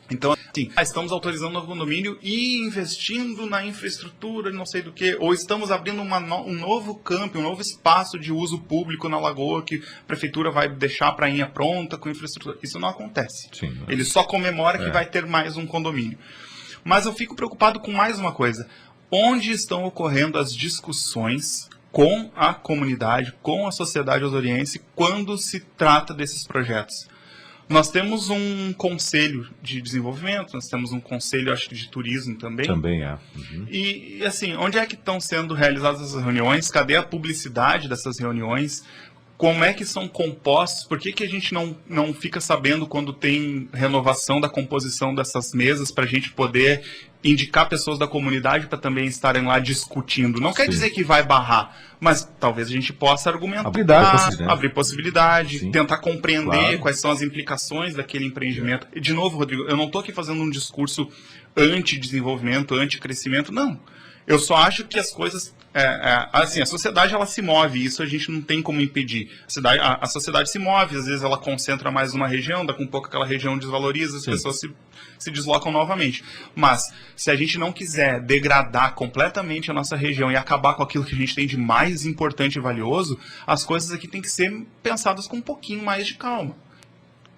Então, assim, estamos autorizando um novo condomínio e investindo na infraestrutura, não sei do que, ou estamos abrindo um novo campo, um novo espaço de uso público na Lagoa que a prefeitura vai deixar a prainha pronta com infraestrutura. Isso não acontece. Sim, ele só comemora que vai ter mais um condomínio. Mas eu fico preocupado com mais uma coisa. Onde estão ocorrendo as discussões com a comunidade, com a sociedade osoriense, quando se trata desses projetos? Nós temos um conselho de desenvolvimento, nós temos um conselho, acho que de turismo também. Também é. E assim, onde é que estão sendo realizadas essas reuniões? Cadê a publicidade dessas reuniões? Como é que são compostos? Por que a gente não fica sabendo quando tem renovação da composição dessas mesas para a gente poder indicar pessoas da comunidade para também estarem lá discutindo? Não quer dizer que vai barrar, mas talvez a gente possa argumentar, abrir possibilidade, tentar compreender quais são as implicações daquele empreendimento. E, de novo, Rodrigo, eu não estou aqui fazendo um discurso anti-desenvolvimento, anti-crescimento, não. Eu só acho que as coisas Assim, a sociedade ela se move, isso a gente não tem como impedir. A sociedade se move, às vezes ela concentra mais numa região, daqui a um pouco aquela região desvaloriza, as pessoas se deslocam novamente. Mas, se a gente não quiser degradar completamente a nossa região e acabar com aquilo que a gente tem de mais importante e valioso, as coisas aqui têm que ser pensadas com um pouquinho mais de calma.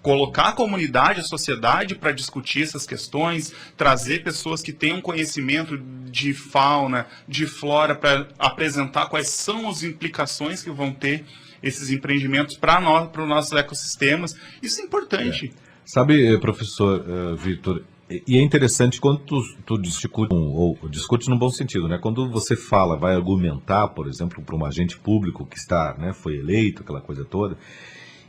Colocar a comunidade, a sociedade para discutir essas questões, trazer pessoas que tenham conhecimento de fauna, de flora, para apresentar quais são as implicações que vão ter esses empreendimentos para os nossos ecossistemas. Isso é importante. Sabe, professor Victor, e é interessante quando tu discute, ou discute no bom sentido, né? Quando você fala, vai argumentar, por exemplo, para um agente público que está, né, foi eleito, aquela coisa toda,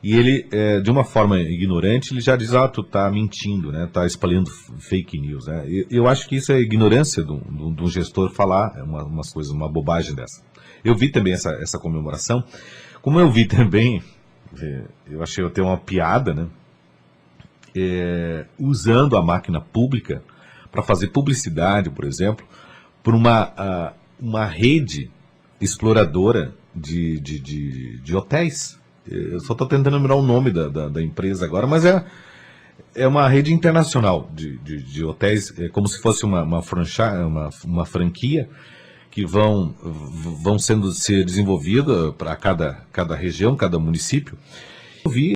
e ele, de uma forma ignorante, ele já diz, tu tá mentindo, né? Tá espalhando fake news, né? Eu acho que isso é ignorância do gestor falar umas coisas, uma bobagem dessa. Eu vi também essa comemoração. Como eu vi também, eu achei até uma piada, né? Usando a máquina pública para fazer publicidade, por exemplo, por uma rede exploradora de hotéis. Eu só estou tentando lembrar o nome da empresa agora, mas é uma rede internacional de hotéis, como se fosse uma franquia que vão ser desenvolvida para cada região, cada município. Eu vi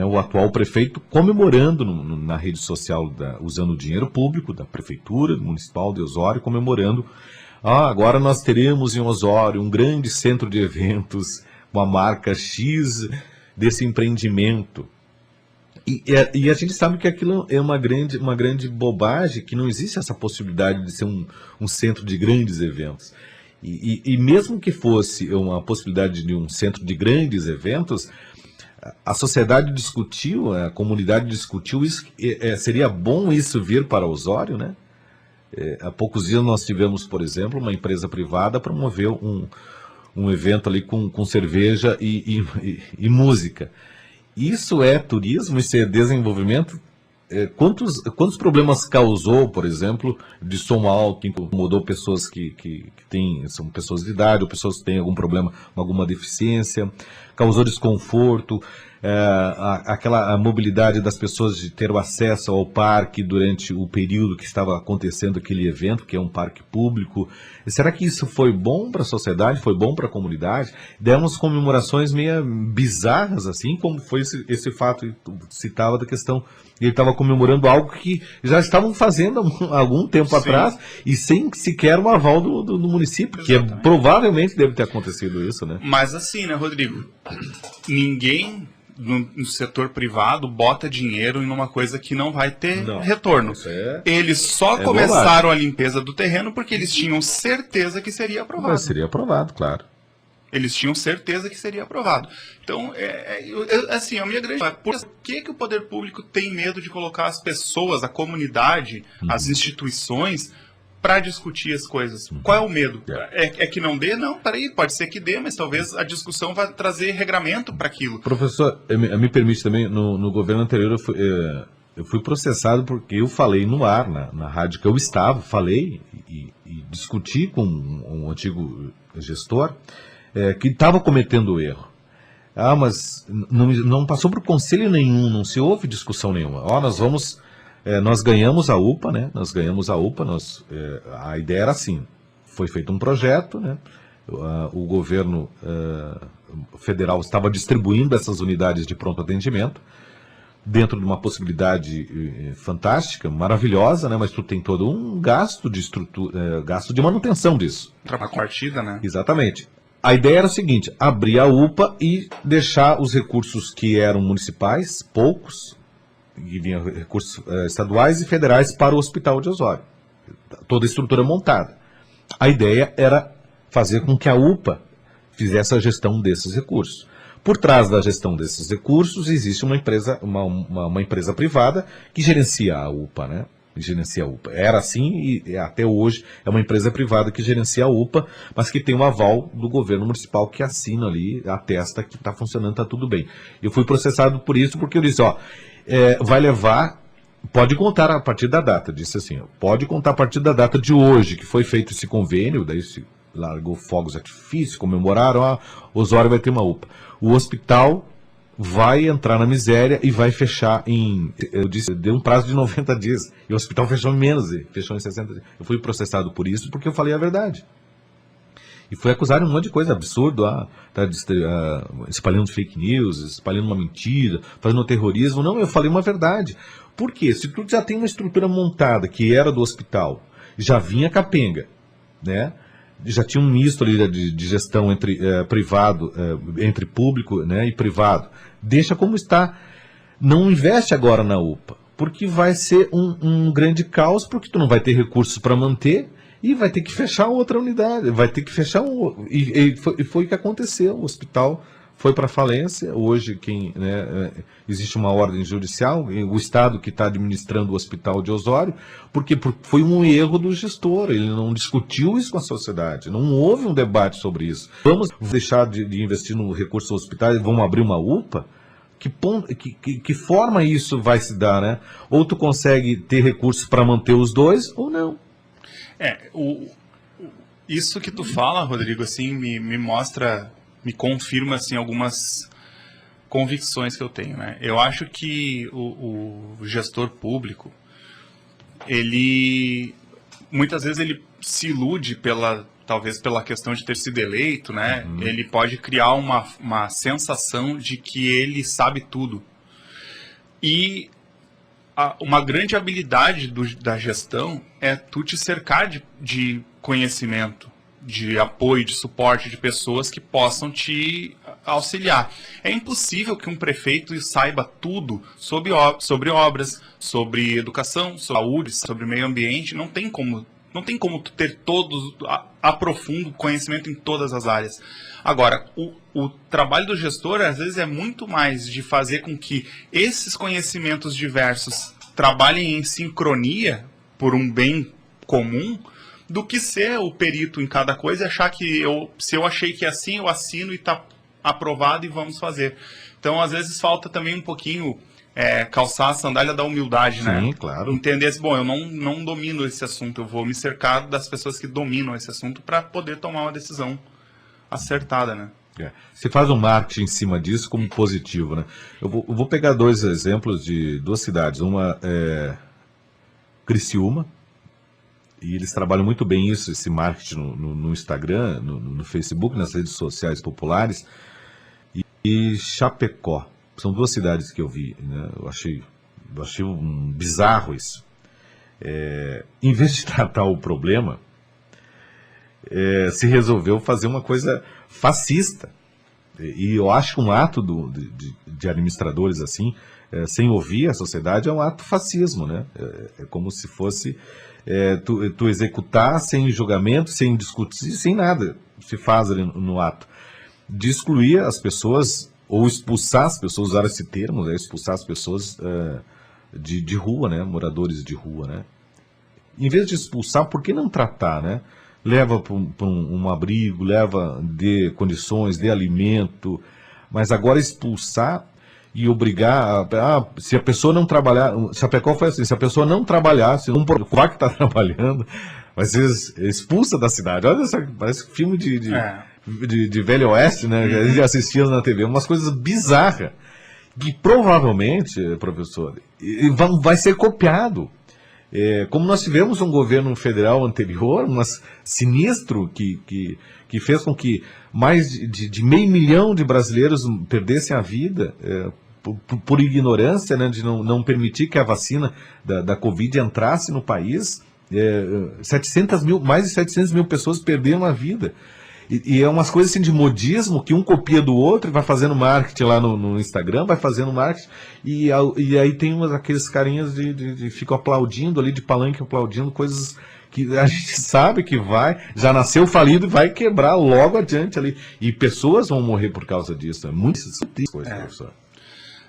o atual prefeito comemorando na rede social, usando o dinheiro público da Prefeitura Municipal de Osório, comemorando. Agora nós teremos em Osório um grande centro de eventos, uma marca X desse empreendimento. E a gente sabe que aquilo é uma grande bobagem, que não existe essa possibilidade de ser um centro de grandes eventos. E mesmo que fosse uma possibilidade de um centro de grandes eventos, a sociedade discutiu, a comunidade discutiu isso, seria bom isso vir para Osório, né? Há poucos dias nós tivemos, por exemplo, uma empresa privada promover um evento ali com cerveja e música. Isso é turismo, isso é desenvolvimento. Quantos problemas causou, por exemplo, de som alto, incomodou pessoas que são pessoas de idade, ou pessoas que têm algum problema, alguma deficiência, causou desconforto, a mobilidade das pessoas de ter o acesso ao parque durante o período que estava acontecendo aquele evento, que é um parque público. Será que isso foi bom para a sociedade, foi bom para a comunidade? Demos comemorações meio bizarras, assim, como foi esse fato que tu citava da questão. Ele estava comemorando algo que já estavam fazendo há algum tempo atrás e sem sequer o aval do município, exatamente. Que provavelmente deve ter acontecido isso, né? Mas assim, né, Rodrigo? Ninguém no setor privado bota dinheiro em uma coisa que não vai ter retorno. Eles só começaram a limpeza do terreno porque eles tinham certeza que seria aprovado. Mas seria aprovado, claro. Eles tinham certeza que seria aprovado. Então, assim, a minha grande... Por que o poder público tem medo de colocar as pessoas, a comunidade, as instituições, para discutir as coisas? Qual é o medo? É que não dê? Não, peraí, pode ser que dê, mas talvez a discussão vá trazer regramento para aquilo. Professor, me permite também, no governo anterior eu fui processado porque eu falei no ar, na rádio que eu estava, falei e discuti com um antigo gestor, que estava cometendo erro. Mas não passou por conselho nenhum, não se houve discussão nenhuma. Nós ganhamos a UPA, né? Nós ganhamos a UPA, a ideia era assim, foi feito um projeto, né? O governo federal estava distribuindo essas unidades de pronto atendimento, dentro de uma possibilidade fantástica, maravilhosa, né? Mas tu tem todo um gasto de estrutura, gasto de manutenção disso. Contrapartida, né? Exatamente. A ideia era o seguinte, abrir a UPA e deixar os recursos que eram municipais, poucos, que vinham recursos estaduais e federais, para o Hospital de Osório. Toda a estrutura montada. A ideia era fazer com que a UPA fizesse a gestão desses recursos. Por trás da gestão desses recursos existe uma empresa privada que gerencia a UPA, né? Gerencia a UPA. Era assim e até hoje é uma empresa privada que gerencia a UPA, mas que tem um aval do governo municipal que assina ali, atesta que está funcionando, está tudo bem. Eu fui processado por isso porque eu disse, vai levar Pode contar a partir da data, disse assim, ó, pode contar a partir da data de hoje, que foi feito esse convênio, daí se largou fogos de artifício, comemoraram, Osório vai ter uma UPA. O hospital vai entrar na miséria e vai fechar eu disse, deu um prazo de 90 dias, e o hospital fechou em menos, fechou em 60 dias. Eu fui processado por isso porque eu falei a verdade. E fui acusado de um monte de coisa absurda, espalhando fake news, espalhando uma mentira, fazendo terrorismo. Não, eu falei uma verdade. Por quê? Se tu já tem uma estrutura montada, que era do hospital, já vinha capenga, né? Já tinha um misto ali de gestão entre privado, entre público, né, e privado. Deixa como está. Não investe agora na UPA, porque vai ser um grande caos, porque tu não vai ter recursos para manter e vai ter que fechar outra unidade, vai ter que fechar e foi o que aconteceu. O hospital foi para falência. Hoje existe uma ordem judicial, o Estado que está administrando o hospital de Osório, porque foi um erro do gestor, ele não discutiu isso com a sociedade, não houve um debate sobre isso. Vamos deixar de investir no recurso hospitalar e vamos abrir uma UPA? Que forma isso vai se dar, né? Ou tu consegue ter recursos para manter os dois, ou não. Isso que tu fala, Rodrigo, assim, me mostra, me confirma, assim, algumas convicções que eu tenho, né? Eu acho que o gestor público, muitas vezes ele se ilude talvez pela questão de ter sido eleito, né? Uhum. Ele pode criar uma sensação de que ele sabe tudo. E uma grande habilidade da gestão é tu te cercar de conhecimento, de apoio, de suporte, de pessoas que possam te auxiliar. É impossível que um prefeito saiba tudo sobre obras, sobre educação, sobre saúde, sobre meio ambiente. Não tem como tu ter aprofundo conhecimento em todas as áreas. Agora, o trabalho do gestor, às vezes, é muito mais de fazer com que esses conhecimentos diversos trabalhem em sincronia por um bem comum, do que ser o perito em cada coisa e achar que se eu achei que é assim, eu assino e está aprovado e vamos fazer. Então, às vezes, falta também um pouquinho calçar a sandália da humildade, né? Sim, claro. Entender assim, bom, eu não domino esse assunto, eu vou me cercar das pessoas que dominam esse assunto para poder tomar uma decisão acertada, né? Você faz um marketing em cima disso como positivo, né? Eu vou pegar dois exemplos de duas cidades. Uma é Criciúma, e eles trabalham muito bem esse marketing no Instagram, no Facebook, nas redes sociais populares. E Chapecó. São duas cidades que eu vi, né? Eu achei bizarro isso. Em vez de tratar o problema, se resolveu fazer uma coisa fascista. E eu acho que um ato de administradores assim, sem ouvir a sociedade, é um ato fascismo, né? É como se fosse tu executar sem julgamento, sem discutir, sem nada se faz ali no ato. De excluir as pessoas, ou expulsar as pessoas, usar esse termo, né? Expulsar as pessoas de rua, né? Moradores de rua, né? Em vez de expulsar, por que não tratar, né? Leva para um abrigo, leva de condições, de alimento, mas agora expulsar e obrigar, se a pessoa não trabalhar, Chapecó foi assim, se a pessoa não trabalhar, se não provar que está trabalhando, vai ser expulsa da cidade. Olha só, parece filme de Velho Oeste, né? A gente assistia na TV, umas coisas bizarras, que provavelmente, professor, vai ser copiado. Como nós tivemos um governo federal anterior, sinistro, que fez com que mais de 500 mil de brasileiros perdessem a vida por ignorância, né, de não permitir que a vacina da Covid entrasse no país. Mais de 700 mil pessoas perderam a vida. E é umas coisas assim de modismo, que um copia do outro e vai fazendo marketing lá no Instagram, vai fazendo marketing, e aí tem aqueles carinhas de ficam aplaudindo ali, de palanque aplaudindo, coisas que a gente sabe que já nasceu falido e vai quebrar logo adiante ali. E pessoas vão morrer por causa disso. Muitas coisas, professor.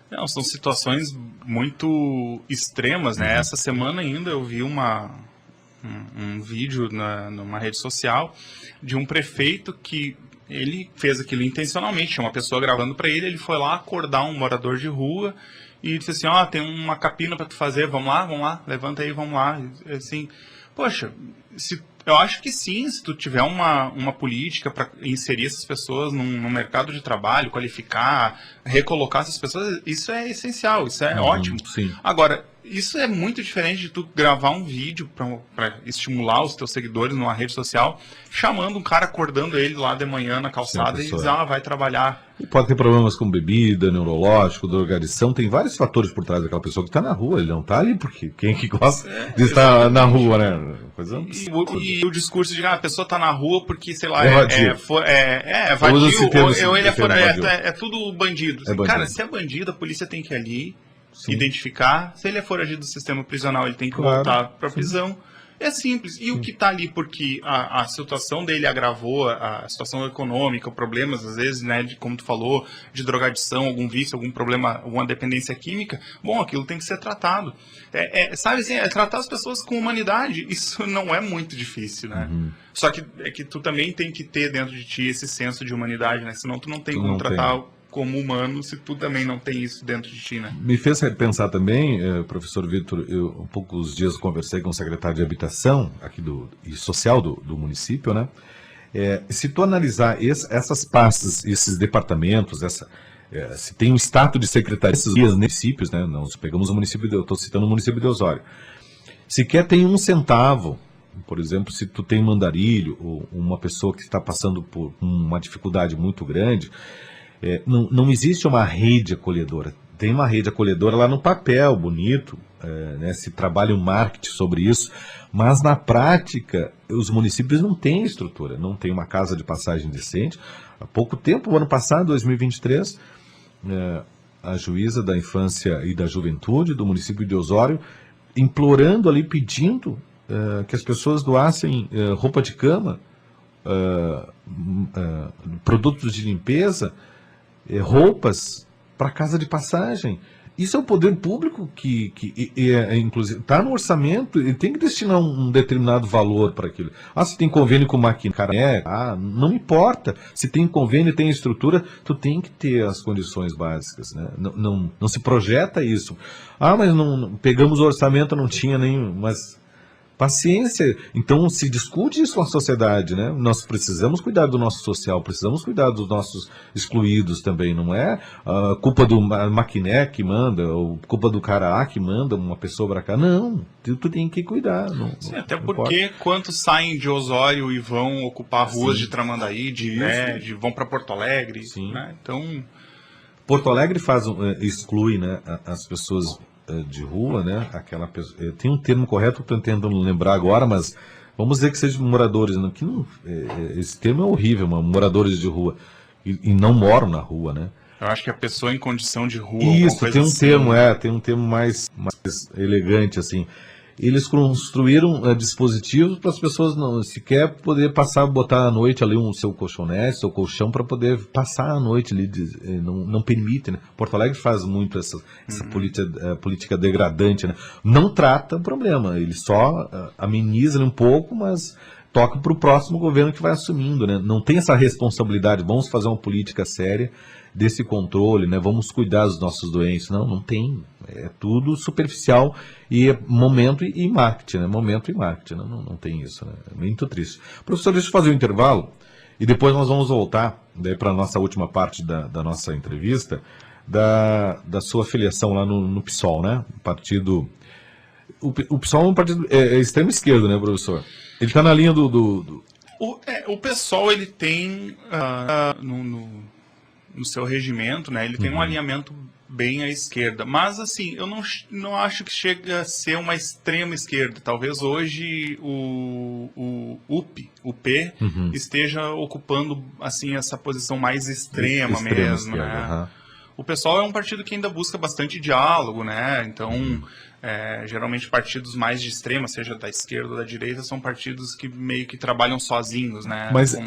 Não, são situações muito extremas, né? Essa semana ainda eu vi um vídeo numa rede social de um prefeito que ele fez aquilo intencionalmente, tinha uma pessoa gravando para ele, ele foi lá acordar um morador de rua e disse assim, ó, tem uma capina para tu fazer, vamos lá, levanta aí, vamos lá. E, assim, poxa, eu acho que sim, se tu tiver uma política para inserir essas pessoas no mercado de trabalho, qualificar, recolocar essas pessoas, isso é essencial, isso é ótimo. Sim. Agora, isso é muito diferente de tu gravar um vídeo para estimular os teus seguidores numa rede social, chamando um cara, acordando ele lá de manhã na calçada e dizer, vai trabalhar. E pode ter problemas com bebida, neurológico, drogadição, tem vários fatores por trás daquela pessoa que está na rua, ele não está ali porque quem é que gosta de estar na rua, né? E o discurso de a pessoa está na rua porque, sei lá, vadio, ou ele é tudo bandido. Assim, cara, se é bandido, a polícia tem que ir ali, sim, identificar. Se ele é foragido do sistema prisional, ele tem que voltar para a prisão. É simples. E o que está ali porque a situação dele agravou, a situação econômica, problemas, às vezes, né, como tu falou, de drogadição, algum vício, algum problema, alguma dependência química, bom, aquilo tem que ser tratado. Sabe assim, tratar as pessoas com humanidade, isso não é muito difícil, né? Só que é que tu também tem que ter dentro de ti esse senso de humanidade, né? Senão tu não tem como tratar como humano, se tu também não tem isso dentro de ti, né? Me fez pensar também, professor Vitor, há poucos dias conversei com o secretário de Habitação aqui e Social do município, né? Se tu analisar essas pastas, esses departamentos, se tem um status de secretaria desses municípios, né? Nós pegamos o município, eu estou citando o município de Osório, sequer tem 1 centavo. Por exemplo, se tu tem um andarilho ou uma pessoa que está passando por uma dificuldade muito grande, não existe uma rede acolhedora. Tem uma rede acolhedora lá no papel, bonito, né, se trabalha o marketing sobre isso, mas na prática os municípios não têm estrutura, não tem uma casa de passagem decente. Há pouco tempo, o ano passado, 2023, a juíza da infância e da juventude do município de Osório, implorando ali, pedindo que as pessoas doassem roupa de cama, produtos de limpeza, roupas para casa de passagem. Isso é o poder público que inclusive, está no orçamento e tem que destinar um determinado valor para aquilo. Se tem convênio com maquinário, não importa. Se tem convênio, tem estrutura, tu tem que ter as condições básicas, né? Não se projeta isso. Mas não pegamos o orçamento, não tinha nenhum, mas paciência. Então se discute isso na sociedade, né? Nós precisamos cuidar do nosso social, precisamos cuidar dos nossos excluídos também, não é culpa do maquiné que manda, ou culpa do cara A que manda uma pessoa para cá, não, tu tem que cuidar. Sim, até porque quantos saem de Osório e vão ocupar ruas de Tramandaí, vão para Porto Alegre, né? Então Porto Alegre exclui, né, as pessoas de rua, né? Aquela pessoa, tem um termo correto, estou tentando lembrar agora, mas vamos dizer que sejam moradores, né? Esse termo é horrível, moradores de rua e não moram na rua, né? Eu acho que a pessoa em condição de rua. Isso, tem um termo, tem um termo mais elegante assim. Eles construíram dispositivos para as pessoas não sequer poder botar à noite ali seu colchonete, seu colchão, para poder passar a noite ali, não permite, né? Porto Alegre faz muito essa política degradante, né? Não trata o problema, ele só ameniza um pouco, mas toca para o próximo governo que vai assumindo, né? Não tem essa responsabilidade, vamos fazer uma política séria desse controle, né? Vamos cuidar dos nossos doentes. Não tem. É tudo superficial e é momento e marketing, né? Momento e marketing, né? Não tem isso, né? É muito triste. Professor, deixa eu fazer um intervalo e depois nós vamos voltar para a nossa última parte da nossa entrevista, da sua filiação lá no PSOL, né? Partido... O PSOL é um partido extrema esquerda, né, professor? Ele está na linha O PSOL, ele tem no seu regimento, né, ele tem um alinhamento bem à esquerda, mas assim, eu não acho que chega a ser uma extrema esquerda. Talvez hoje o P esteja ocupando assim essa posição mais extrema mesmo, né? O PSOL é um partido que ainda busca bastante diálogo, né? Então, geralmente partidos mais de extrema, seja da esquerda ou da direita, são partidos que meio que trabalham sozinhos, né? Mas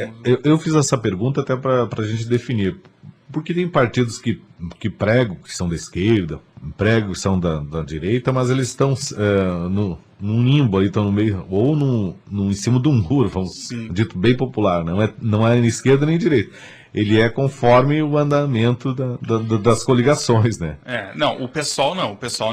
eu fiz essa pergunta até para a gente definir. Porque tem partidos que que pregam que são da esquerda, pregam que são da direita, mas eles estão num limbo, aí estão no meio, ou em cima de um muro, dito bem popular, não é nem esquerda nem direita. Ele é conforme o andamento das coligações, né? Não, o PSOL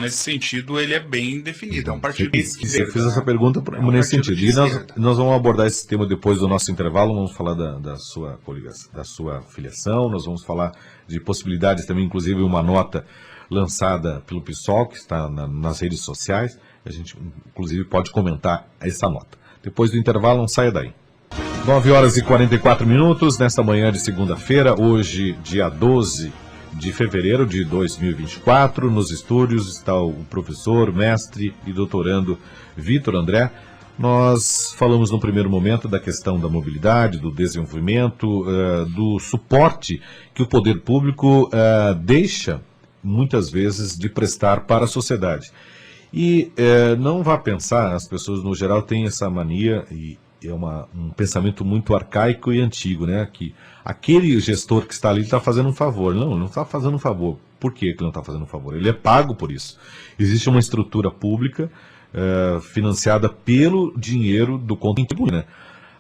nesse sentido ele é bem definido, é um partido de esquerda. Eu fiz essa pergunta nesse sentido. E nós vamos abordar esse tema depois do nosso intervalo, vamos falar da sua coligação, da sua filiação, nós vamos falar de possibilidades também, inclusive uma nota lançada pelo PSOL, que está nas redes sociais, a gente inclusive pode comentar essa nota. Depois do intervalo, não saia daí. 9 horas e 44 minutos, nesta manhã de segunda-feira, hoje, dia 12 de fevereiro de 2024. Nos estúdios está o professor, mestre e doutorando Vitor André. Nós falamos no primeiro momento da questão da mobilidade, do desenvolvimento, do suporte que o poder público deixa, muitas vezes, de prestar para a sociedade. E não vá pensar, as pessoas no geral têm essa mania, e é um pensamento muito arcaico e antigo, né? Que aquele gestor que está ali está fazendo um favor. Não, ele não está fazendo um favor. Por que ele não está fazendo um favor? Ele é pago por isso. Existe uma estrutura pública financiada pelo dinheiro do contribuinte, né?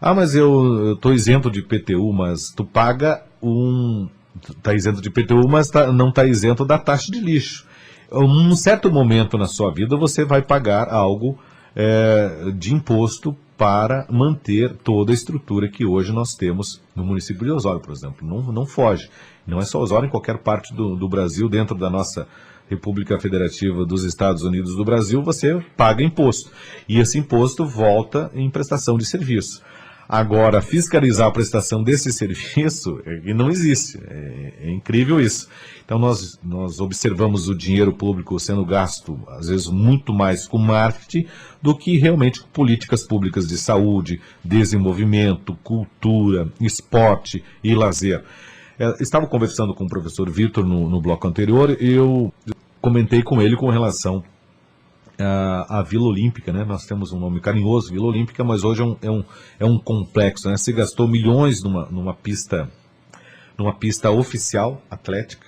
Ah, mas eu estou isento de IPTU, mas tu paga está isento de IPTU, mas não está isento da taxa de lixo. Em um certo momento na sua vida você vai pagar algo de imposto para manter toda a estrutura que hoje nós temos no município de Osório, por exemplo. Não foge. Não é só Osório, em qualquer parte do Brasil, dentro da nossa República Federativa dos Estados Unidos do Brasil, você paga imposto. E esse imposto volta em prestação de serviço. Agora, fiscalizar a prestação desse serviço não existe. É incrível isso. Então, nós observamos o dinheiro público sendo gasto, às vezes, muito mais com marketing do que realmente com políticas públicas de saúde, desenvolvimento, cultura, esporte e lazer. Estava conversando com o professor Vitor no bloco anterior e eu comentei com ele com relação a Vila Olímpica, né? Nós temos um nome carinhoso, Vila Olímpica, mas hoje é um complexo, né? Se gastou milhões numa pista oficial atlética.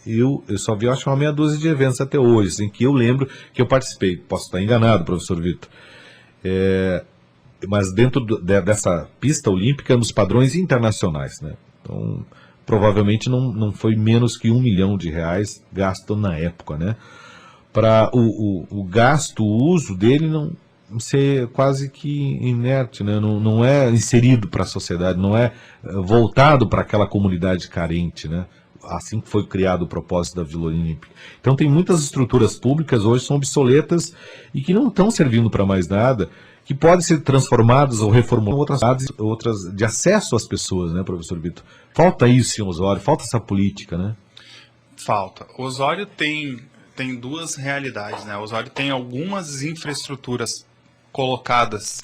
Eu só vi, acho, uma meia dúzia de eventos até hoje, em que eu lembro que eu participei. Posso estar enganado, professor Vitor. Mas dentro dessa pista olímpica, nos padrões internacionais, né? Então, provavelmente não foi menos que R$1 milhão gasto na época, né? Para o gasto, o uso dele não ser quase que inerte, né? Não é inserido para a sociedade, não é voltado para aquela comunidade carente, né? Assim que foi criado o propósito da Vila Olímpica. Então tem muitas estruturas públicas hoje são obsoletas e que não estão servindo para mais nada, que podem ser transformadas ou reformuladas em outras de acesso às pessoas, né, professor Vitor? Falta isso em Osório, falta essa política, né? Falta. Osório tem duas realidades, né? Osório tem algumas infraestruturas colocadas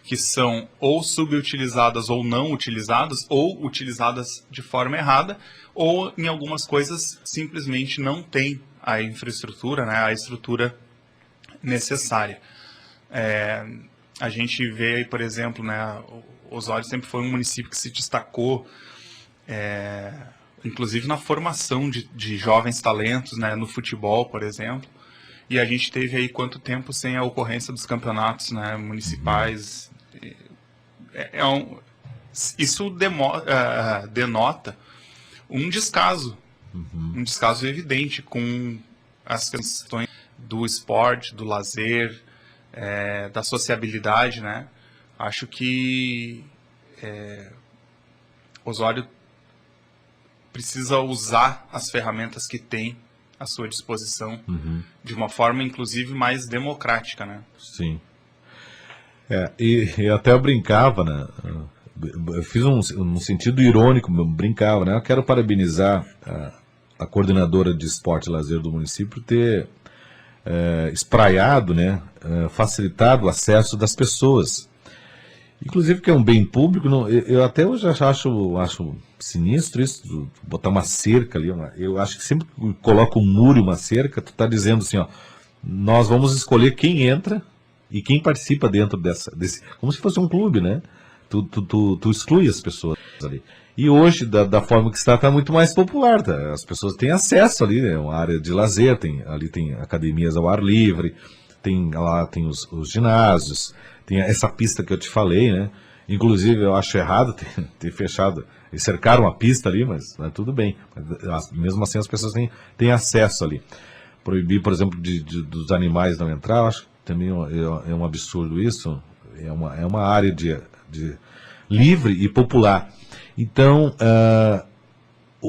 que são ou subutilizadas ou não utilizadas, ou utilizadas de forma errada, ou em algumas coisas simplesmente não tem a infraestrutura, né, a estrutura necessária. A gente vê aí, por exemplo, né, Osório sempre foi um município que se destacou, inclusive na formação de jovens talentos, né, no futebol, por exemplo. E a gente teve aí quanto tempo sem a ocorrência dos campeonatos, né, municipais. Isso denota um descaso evidente com as questões do esporte, do lazer, da sociabilidade, né? Acho que Osório precisa usar as ferramentas que tem à sua disposição de uma forma, inclusive, mais democrática, né? Sim. E até eu brincava, né? Eu fiz um sentido irônico, brincava, né? Eu quero parabenizar a coordenadora de esporte e lazer do município por ter espraiado, né? Facilitado o acesso das pessoas. Inclusive que é um bem público, eu até hoje acho sinistro isso, botar uma cerca ali. Eu acho que sempre que coloca um muro e uma cerca, tu está dizendo assim, ó, nós vamos escolher quem entra e quem participa dentro desse, como se fosse um clube, né? tu exclui as pessoas ali. E hoje, da forma que está muito mais popular, tá? As pessoas têm acesso ali, é uma área de lazer, ali tem academias ao ar livre, lá tem os ginásios, tem essa pista que eu te falei, né? Inclusive, eu acho errado ter fechado, e cercaram a pista ali, mas tudo bem. Mesmo assim, as pessoas têm acesso ali. Proibir, por exemplo, dos animais não entrar, eu acho que também é um absurdo isso. É uma área de livre e popular. Então,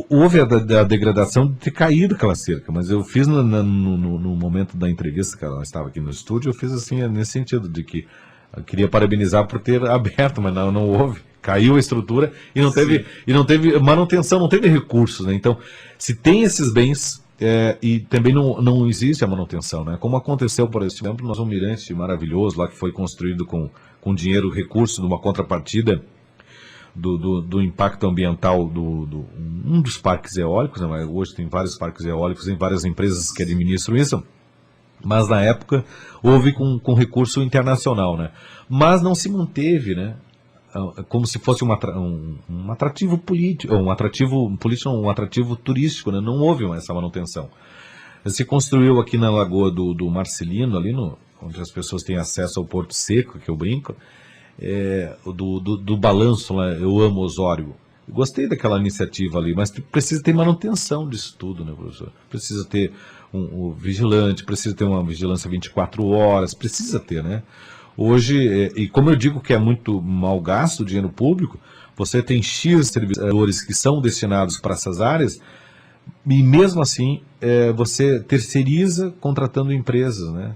houve a degradação de ter caído aquela cerca, mas eu fiz no momento da entrevista, que ela estava aqui no estúdio, eu fiz assim, nesse sentido, de que eu queria parabenizar por ter aberto, mas não houve. Caiu a estrutura e não teve manutenção, não teve recursos, né? Então, se tem esses bens, e também não existe a manutenção, né? Como aconteceu, por exemplo, nós um mirante maravilhoso lá que foi construído com dinheiro, recurso de uma contrapartida do impacto ambiental um dos parques eólicos, né? Hoje tem vários parques eólicos, tem várias empresas que administram isso, mas na época houve com recurso internacional, né? Mas não se manteve, né? Como se fosse um atrativo político, um atrativo turístico, né? Não houve essa manutenção. Se construiu aqui na Lagoa do Marcelino, ali onde as pessoas têm acesso ao Porto Seco, que eu brinco, do balanço lá, Eu Amo Osório. Gostei daquela iniciativa ali, mas precisa ter manutenção disso tudo, né, professor? Precisa ter um vigilante, precisa ter uma vigilância 24 horas, precisa ter, né? Hoje, e como eu digo que é muito mal gasto o dinheiro público, você tem X servidores que são destinados para essas áreas, e mesmo assim você terceiriza contratando empresas, né?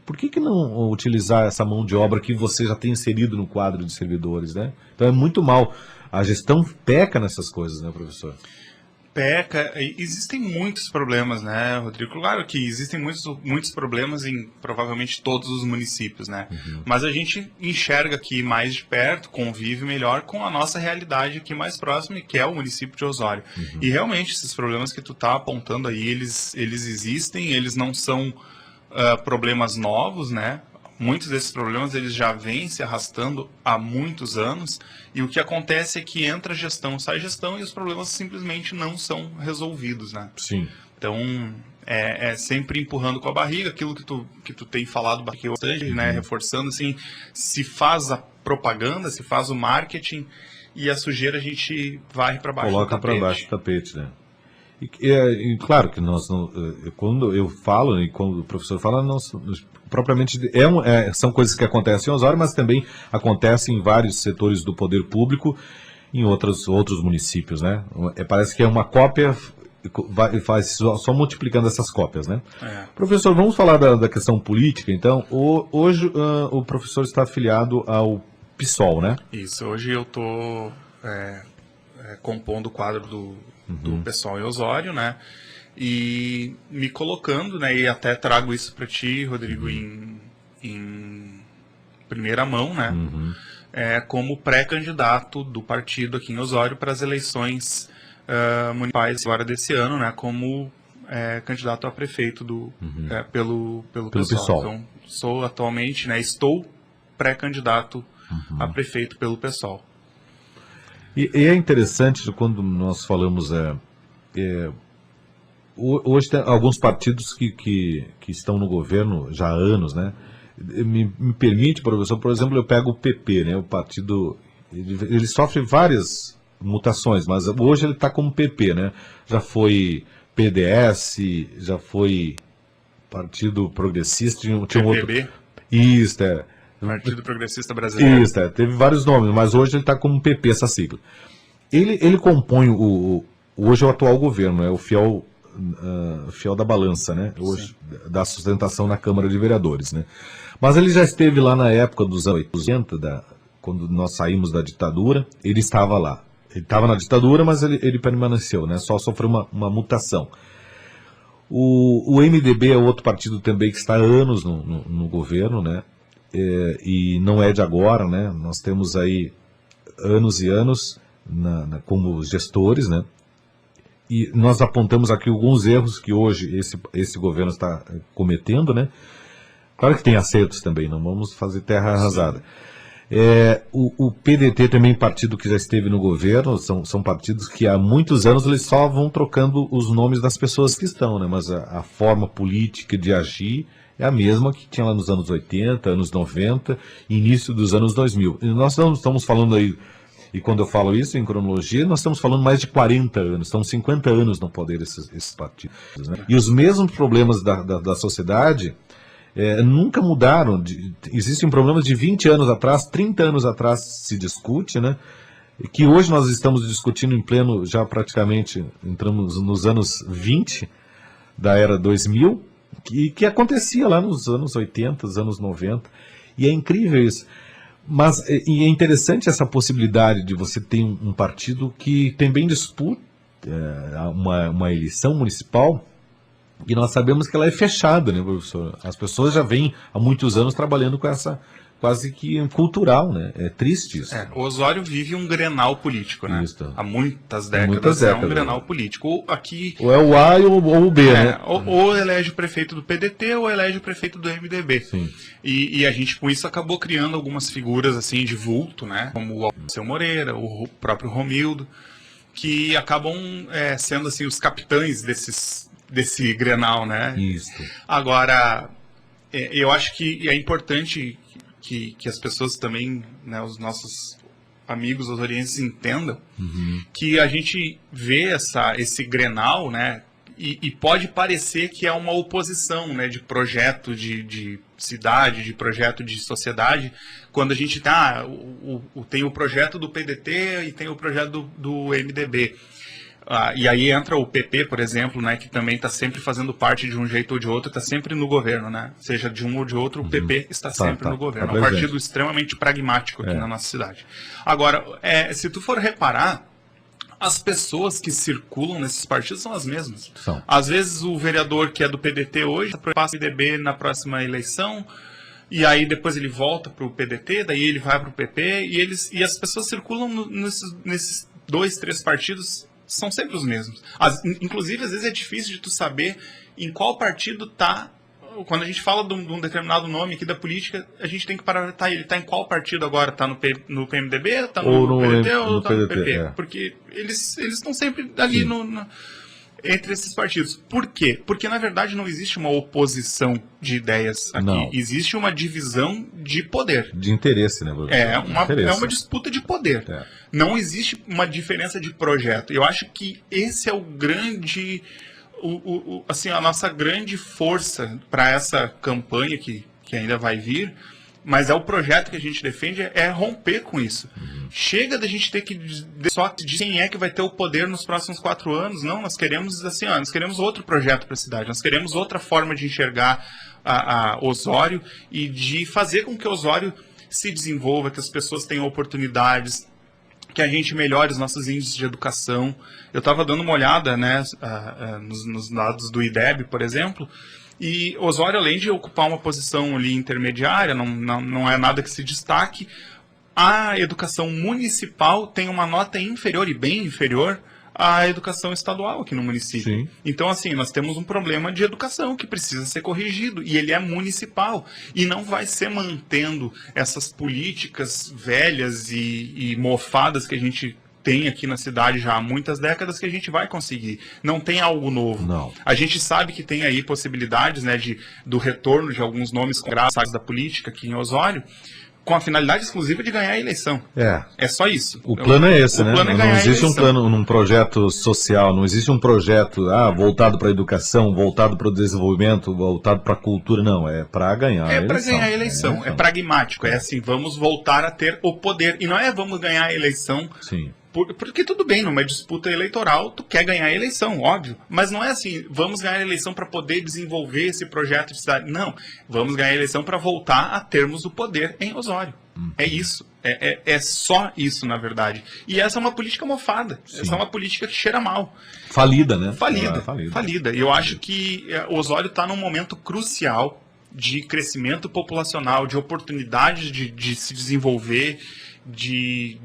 Por que não utilizar essa mão de obra que você já tem inserido no quadro de servidores, né? Então é muito mal. A gestão peca nessas coisas, né, professor? Peca. Existem muitos problemas, né, Rodrigo? Claro que existem muitos problemas em provavelmente todos os municípios, né? Uhum. Mas a gente enxerga aqui mais de perto, convive melhor com a nossa realidade aqui mais próxima, que é o município de Osório. Uhum. E realmente esses problemas que tu tá apontando aí, eles existem, eles não são problemas novos, né? Muitos desses problemas eles já vêm se arrastando há muitos anos, e o que acontece é que entra gestão, sai gestão, e os problemas simplesmente não são resolvidos, né? Sim. Então, é sempre empurrando com a barriga, aquilo que tu tem falado bastante, né? Reforçando, assim, se faz a propaganda, se faz o marketing, e a sujeira a gente varre para baixo do tapete. Coloca para baixo do tapete, né? E claro que quando eu falo e quando o professor fala, propriamente são coisas que acontecem em Osório, mas também acontecem em vários setores do poder público em outros municípios, né? Parece que é uma cópia, faz só multiplicando essas cópias, né? Professor, vamos falar da questão política, então. Hoje o professor está afiliado ao PSOL, né? Isso, hoje eu estou compondo o quadro do PSOL em Osório, né? E me colocando, né? E até trago isso para ti, Rodrigo, em primeira mão, né? Como pré-candidato do partido aqui em Osório para as eleições municipais agora desse ano, né? Como candidato a prefeito pelo PSOL. Então, sou atualmente, né? Estou pré-candidato a prefeito pelo PSOL. E é interessante quando nós falamos, hoje tem alguns partidos que estão no governo já há anos, né? Me permite, professor, por exemplo, eu pego o PP, né? O partido, ele sofre várias mutações, mas hoje ele está como PP, né? Já foi PDS, já foi Partido Progressista, tinha um outro... Isso, Partido Progressista Brasileiro. Isso, teve vários nomes, mas hoje ele está como PP, essa sigla. Ele compõe hoje o atual governo, o fiel da balança, né? Hoje, da sustentação na Câmara de Vereadores, né? Mas ele já esteve lá na época dos anos 80, quando nós saímos da ditadura, ele estava lá. Ele estava na ditadura, mas ele permaneceu, né? Só sofreu uma mutação. O MDB é outro partido também que está há anos no governo, né? E não é de agora, né? Nós temos aí anos e anos como gestores, né? E nós apontamos aqui alguns erros que hoje esse governo está cometendo, né? Claro que tem acertos também, não vamos fazer terra arrasada. O PDT também, partido que já esteve no governo, são partidos que há muitos anos eles só vão trocando os nomes das pessoas que estão, né? Mas a forma política de agir é a mesma que tinha lá nos anos 80, anos 90, início dos anos 2000. E nós não estamos falando aí, e quando eu falo isso em cronologia, nós estamos falando mais de 40 anos, estão 50 anos no poder esses partidos, né? E os mesmos problemas da sociedade nunca mudaram. Existem problemas de 20 anos atrás, 30 anos atrás se discute, né? Que hoje nós estamos discutindo em pleno, já praticamente entramos nos anos 20 da era 2000, que acontecia lá nos anos 80, anos 90, e é incrível isso. Mas e é interessante essa possibilidade de você ter um partido que também disputa uma eleição municipal, e nós sabemos que ela é fechada, né, professor? As pessoas já vêm há muitos anos trabalhando com essa quase que cultural, né? É triste isso. O Osório vive um grenal político, né? Isso. Há muitas décadas é um grenal político. Ou é o A ou o B, né? Ou elege o prefeito do PDT ou elege o prefeito do MDB. Sim. E a gente com isso acabou criando algumas figuras assim de vulto, né? Como o Alceu Moreira, o próprio Romildo, que acabam sendo assim os capitães desse grenal, né? Isso. Agora, eu acho que é importante que as pessoas também, né, os nossos amigos osorienses entendam que a gente vê esse grenal, né, e pode parecer que é uma oposição, né, de projeto de cidade, de projeto de sociedade, quando a gente tem o projeto do PDT e tem o projeto do MDB. E aí entra o PP, por exemplo, né, que também está sempre fazendo parte de um jeito ou de outro, está sempre no governo, né? Seja de um ou de outro, o PP está sempre no governo. É um partido extremamente pragmático aqui na nossa cidade. Agora, se tu for reparar, as pessoas que circulam nesses partidos são as mesmas. Às vezes o vereador que é do PDT hoje passa o PDB na próxima eleição, e aí depois ele volta para o PDT, daí ele vai para o PP, e as pessoas circulam nesses 2, 3 partidos. São sempre os mesmos. Inclusive, às vezes é difícil de tu saber em qual partido tá. Quando a gente fala de um determinado nome aqui da política, a gente tem que parar. Ele está em qual partido agora? Está no PMDB? Está no PDT ou está no PP? Porque eles estão sempre ali entre esses partidos. Por quê? Porque, na verdade, não existe uma oposição de ideias aqui. Não. Existe uma divisão de poder. De interesse, né? É uma disputa de poder. Não existe uma diferença de projeto. Eu acho que esse é o grande... assim, a nossa grande força para essa campanha que ainda vai vir, mas é o projeto que a gente defende, é romper com isso. Chega da gente ter que só dizer quem é que vai ter o poder nos próximos 4 anos. Não, nós queremos assim, nós queremos outro projeto para a cidade, nós queremos outra forma de enxergar a Osório e de fazer com que Osório se desenvolva, que as pessoas tenham oportunidades, que a gente melhore os nossos índices de educação. Eu estava dando uma olhada, né, nos dados do IDEB, por exemplo, e Osório, além de ocupar uma posição ali intermediária, não é nada que se destaque, a educação municipal tem uma nota inferior, e bem inferior, à educação estadual aqui no município. Sim. Então, assim, nós temos um problema de educação que precisa ser corrigido, e ele é municipal, e não vai ser mantendo essas políticas velhas e mofadas que a gente tem aqui na cidade já há muitas décadas que a gente vai conseguir. Não tem algo novo. Não. A gente sabe que tem aí possibilidades, né, do retorno de alguns nomes graças da política aqui em Osório, com a finalidade exclusiva de ganhar a eleição. É só isso. O plano é esse, né? Não existe um plano, um projeto social, não existe um projeto voltado para a educação, voltado para o desenvolvimento, voltado para a cultura, não. É para ganhar a eleição. É para ganhar a eleição. É pragmático. É assim, vamos voltar a ter o poder. E não é vamos ganhar a eleição... Sim. Porque tudo bem, numa disputa eleitoral, tu quer ganhar a eleição, óbvio. Mas não é assim, vamos ganhar a eleição para poder desenvolver esse projeto de cidade. Não, vamos ganhar a eleição para voltar a termos o poder em Osório. É isso. É só isso, na verdade. E essa é uma política mofada. Sim. Essa é uma política que cheira mal. Falida, né? Falida. E eu acho que Osório está num momento crucial de crescimento populacional, de oportunidades de se desenvolver, de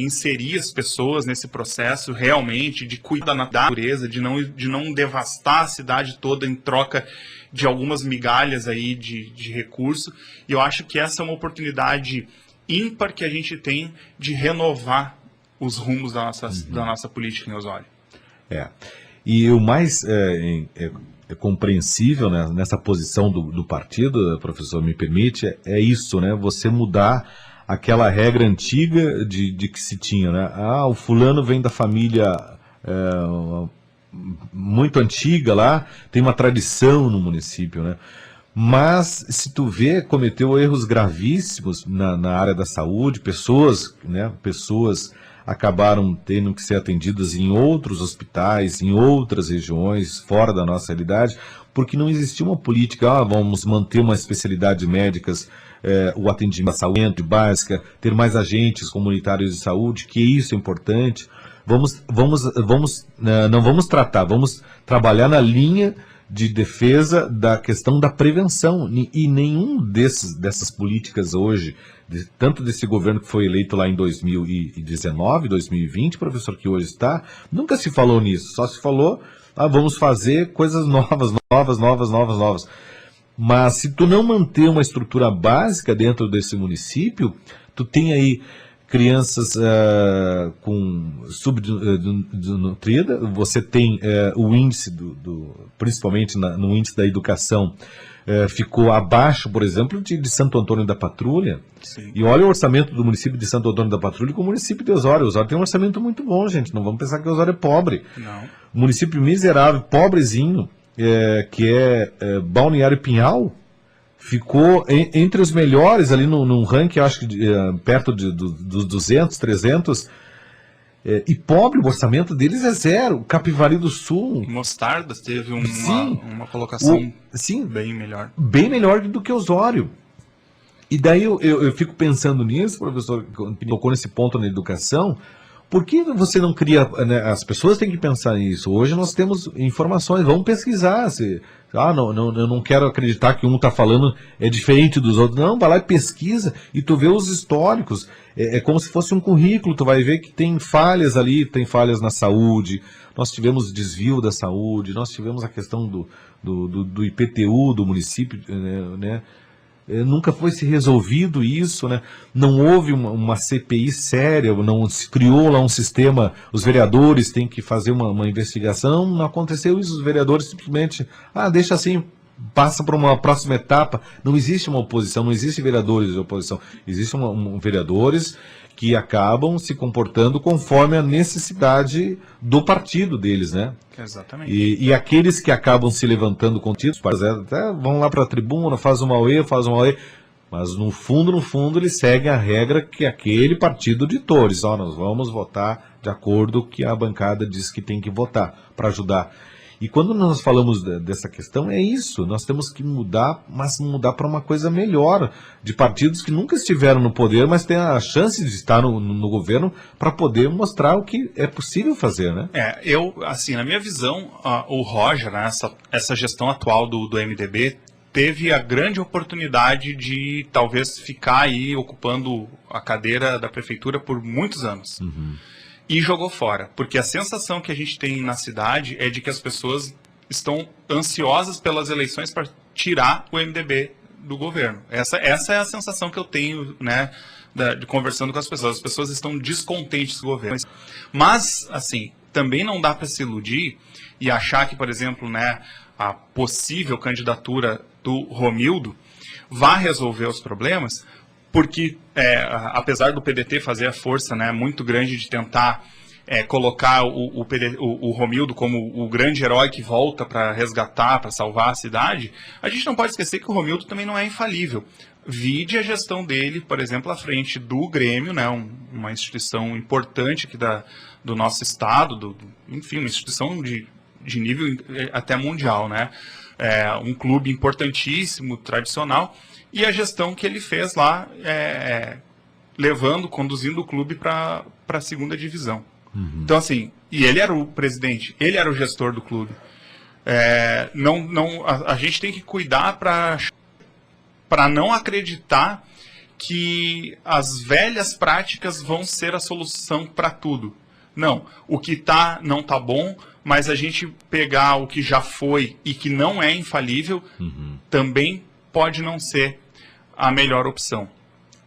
inserir as pessoas nesse processo realmente, de cuidar da natureza, de não devastar a cidade toda em troca de algumas migalhas aí de recurso. E eu acho que essa é uma oportunidade ímpar que a gente tem de renovar os rumos da nossa política em Osório. E o mais compreensível, né, nessa posição do partido, professor, me permite, é isso, né? Você mudar aquela regra antiga de que se tinha, né? O fulano vem da família muito antiga lá, tem uma tradição no município, né? Mas, se tu vê, cometeu erros gravíssimos na área da saúde, pessoas acabaram tendo que ser atendidas em outros hospitais, em outras regiões, fora da nossa realidade, porque não existia uma política, vamos manter uma especialidade médicas, o atendimento à saúde básica, ter mais agentes comunitários de saúde, que isso é importante. Não vamos trabalhar na linha de defesa da questão da prevenção, e nenhum dessas políticas hoje, tanto desse governo que foi eleito lá em 2019, 2020, professor, que hoje está, nunca se falou nisso, só se falou, vamos fazer coisas novas. Mas se tu não manter uma estrutura básica dentro desse município, tu tem aí crianças subnutridas, você tem o índice, principalmente no índice da educação, ficou abaixo, por exemplo, de Santo Antônio da Patrulha. Sim. E olha o orçamento do município de Santo Antônio da Patrulha com o município de Osório. Osório tem um orçamento muito bom, gente, não vamos pensar que Osório é pobre. Não. Município miserável, pobrezinho, que é Balneário Pinhal, ficou entre os melhores ali num ranking, acho que perto dos 200, 300, e pobre, o orçamento deles é zero. Capivari do Sul... Mostardas teve uma colocação bem melhor. Bem melhor do que Osório. E daí eu fico pensando nisso, professor, tocou nesse ponto na educação. Por que você não cria, né, as pessoas têm que pensar nisso. Hoje nós temos informações, vamos pesquisar. Eu não quero acreditar que um está falando é diferente dos outros. Não, vai lá e pesquisa e tu vê os históricos. É como se fosse um currículo, tu vai ver que tem falhas ali, tem falhas na saúde. Nós tivemos desvio da saúde, nós tivemos a questão do IPTU do município, né? Nunca foi se resolvido isso, né? Não houve uma CPI séria, não se criou lá um sistema, os vereadores têm que fazer uma investigação, não aconteceu isso, os vereadores simplesmente, deixa assim, passa para uma próxima etapa. Não existe uma oposição, não existe vereadores de oposição, existem vereadores que acabam se comportando conforme a necessidade do partido deles, né? Exatamente. E aqueles que acabam se levantando contidos, até vão lá para a tribuna, faz uma OE, mas no fundo, eles seguem a regra que aquele partido ditou. Nós vamos votar de acordo com que a bancada diz que tem que votar para ajudar. E quando nós falamos dessa questão, é isso, nós temos que mudar, mas mudar para uma coisa melhor, de partidos que nunca estiveram no poder, mas têm a chance de estar no governo para poder mostrar o que é possível fazer, né? Na minha visão, o Roger, né, essa gestão atual do MDB, teve a grande oportunidade de talvez ficar aí ocupando a cadeira da prefeitura por muitos anos. Uhum. E jogou fora, porque a sensação que a gente tem na cidade é de que as pessoas estão ansiosas pelas eleições para tirar o MDB do governo. Essa é a sensação que eu tenho, né, de conversando com as pessoas. As pessoas estão descontentes com o governo. Mas, assim, também não dá para se iludir e achar que, por exemplo, né, a possível candidatura do Romildo vai resolver os problemas, porque apesar do PDT fazer a força, né, muito grande de tentar colocar o Romildo como o grande herói que volta para resgatar, para salvar a cidade, a gente não pode esquecer que o Romildo também não é infalível. Vide a gestão dele, por exemplo, à frente do Grêmio, né, uma instituição importante aqui do nosso estado, enfim, uma instituição de nível até mundial, né? Um clube importantíssimo, tradicional, e a gestão que ele fez lá, conduzindo o clube para a segunda divisão. Uhum. Então, assim, e ele era o presidente, ele era o gestor do clube. A gente tem que cuidar para não acreditar que as velhas práticas vão ser a solução para tudo. Não, o que não tá bom, mas a gente pegar o que já foi e que não é infalível, também pode não ser a melhor opção.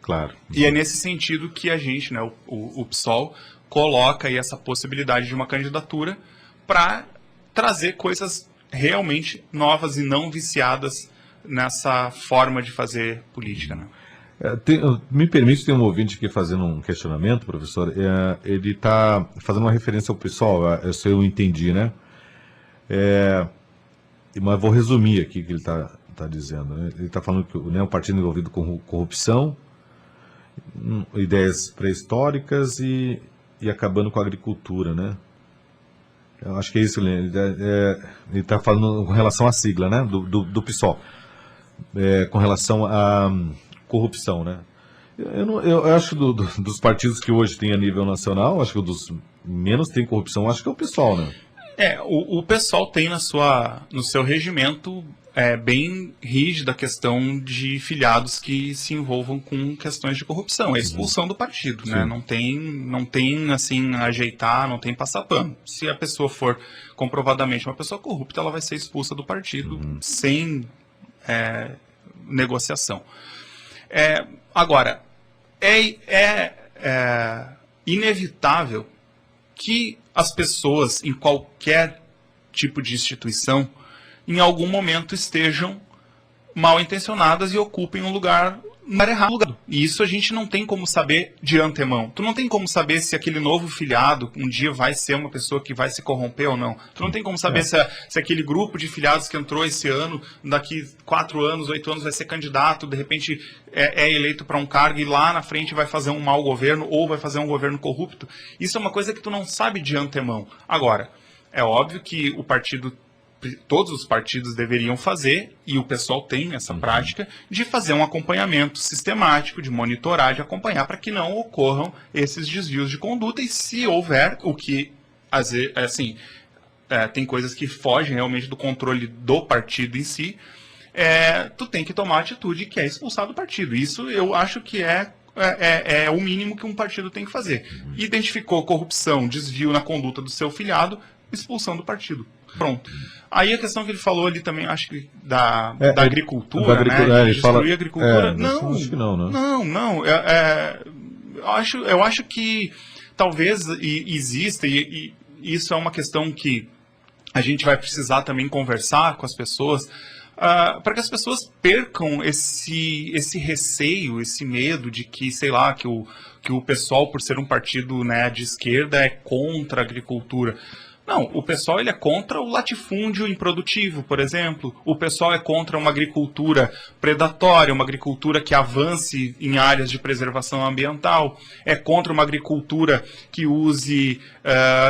Claro. E é nesse sentido que a gente, né, o PSOL, coloca aí essa possibilidade de uma candidatura para trazer coisas realmente novas e não viciadas nessa forma de fazer política, né? Me permite, tem um ouvinte aqui fazendo um questionamento, professor. Ele está fazendo uma referência ao PSOL, se eu entendi, né? Mas vou resumir aqui o que ele está dizendo. Né? Ele está falando que o partido envolvido com corrupção, ideias pré-históricas e acabando com a agricultura, né? Eu acho que é isso, ele está falando com relação à sigla, né? Do PSOL, com relação à corrupção, né? Eu acho dos partidos que hoje tem a nível nacional, acho que o dos menos tem corrupção, acho que é o PSOL, né? O PSOL tem no seu regimento bem rígida a questão de filiados que se envolvam com questões de corrupção, é expulsão do partido, né? Não tem assim ajeitar, não tem passar pano. Se a pessoa for comprovadamente uma pessoa corrupta, ela vai ser expulsa do partido sem negociação. Agora, é inevitável que as pessoas, em qualquer tipo de instituição, em algum momento estejam mal intencionadas e ocupem um lugar errado. E isso a gente não tem como saber de antemão. Tu não tem como saber se aquele novo filiado um dia vai ser uma pessoa que vai se corromper ou não. Tu não tem como saber se aquele grupo de filiados que entrou esse ano, daqui 4 anos, 8 anos vai ser candidato, de repente é eleito para um cargo e lá na frente vai fazer um mau governo ou vai fazer um governo corrupto. Isso é uma coisa que tu não sabe de antemão. Agora, é óbvio que todos os partidos deveriam fazer, e o pessoal tem essa prática, de fazer um acompanhamento sistemático, de monitorar, de acompanhar, para que não ocorram esses desvios de conduta, e se houver, o que, assim, tem coisas que fogem realmente do controle do partido em si, tu tem que tomar a atitude que é expulsar do partido. Isso eu acho que é o mínimo que um partido tem que fazer. Identificou corrupção, desvio na conduta do seu filiado, expulsão do partido. Pronto. Aí a questão que ele falou ali também, acho que da agricultura, né? De destruir a agricultura. Não, acho que não, né? Não. Eu acho que talvez exista, e isso é uma questão que a gente vai precisar também conversar com as pessoas, para que as pessoas percam esse receio, esse medo de que, sei lá, que o pessoal, por ser um partido, né, de esquerda, é contra a agricultura. Não, o pessoal ele é contra o latifúndio improdutivo, por exemplo. O pessoal é contra uma agricultura predatória, uma agricultura que avance em áreas de preservação ambiental. É contra uma agricultura que use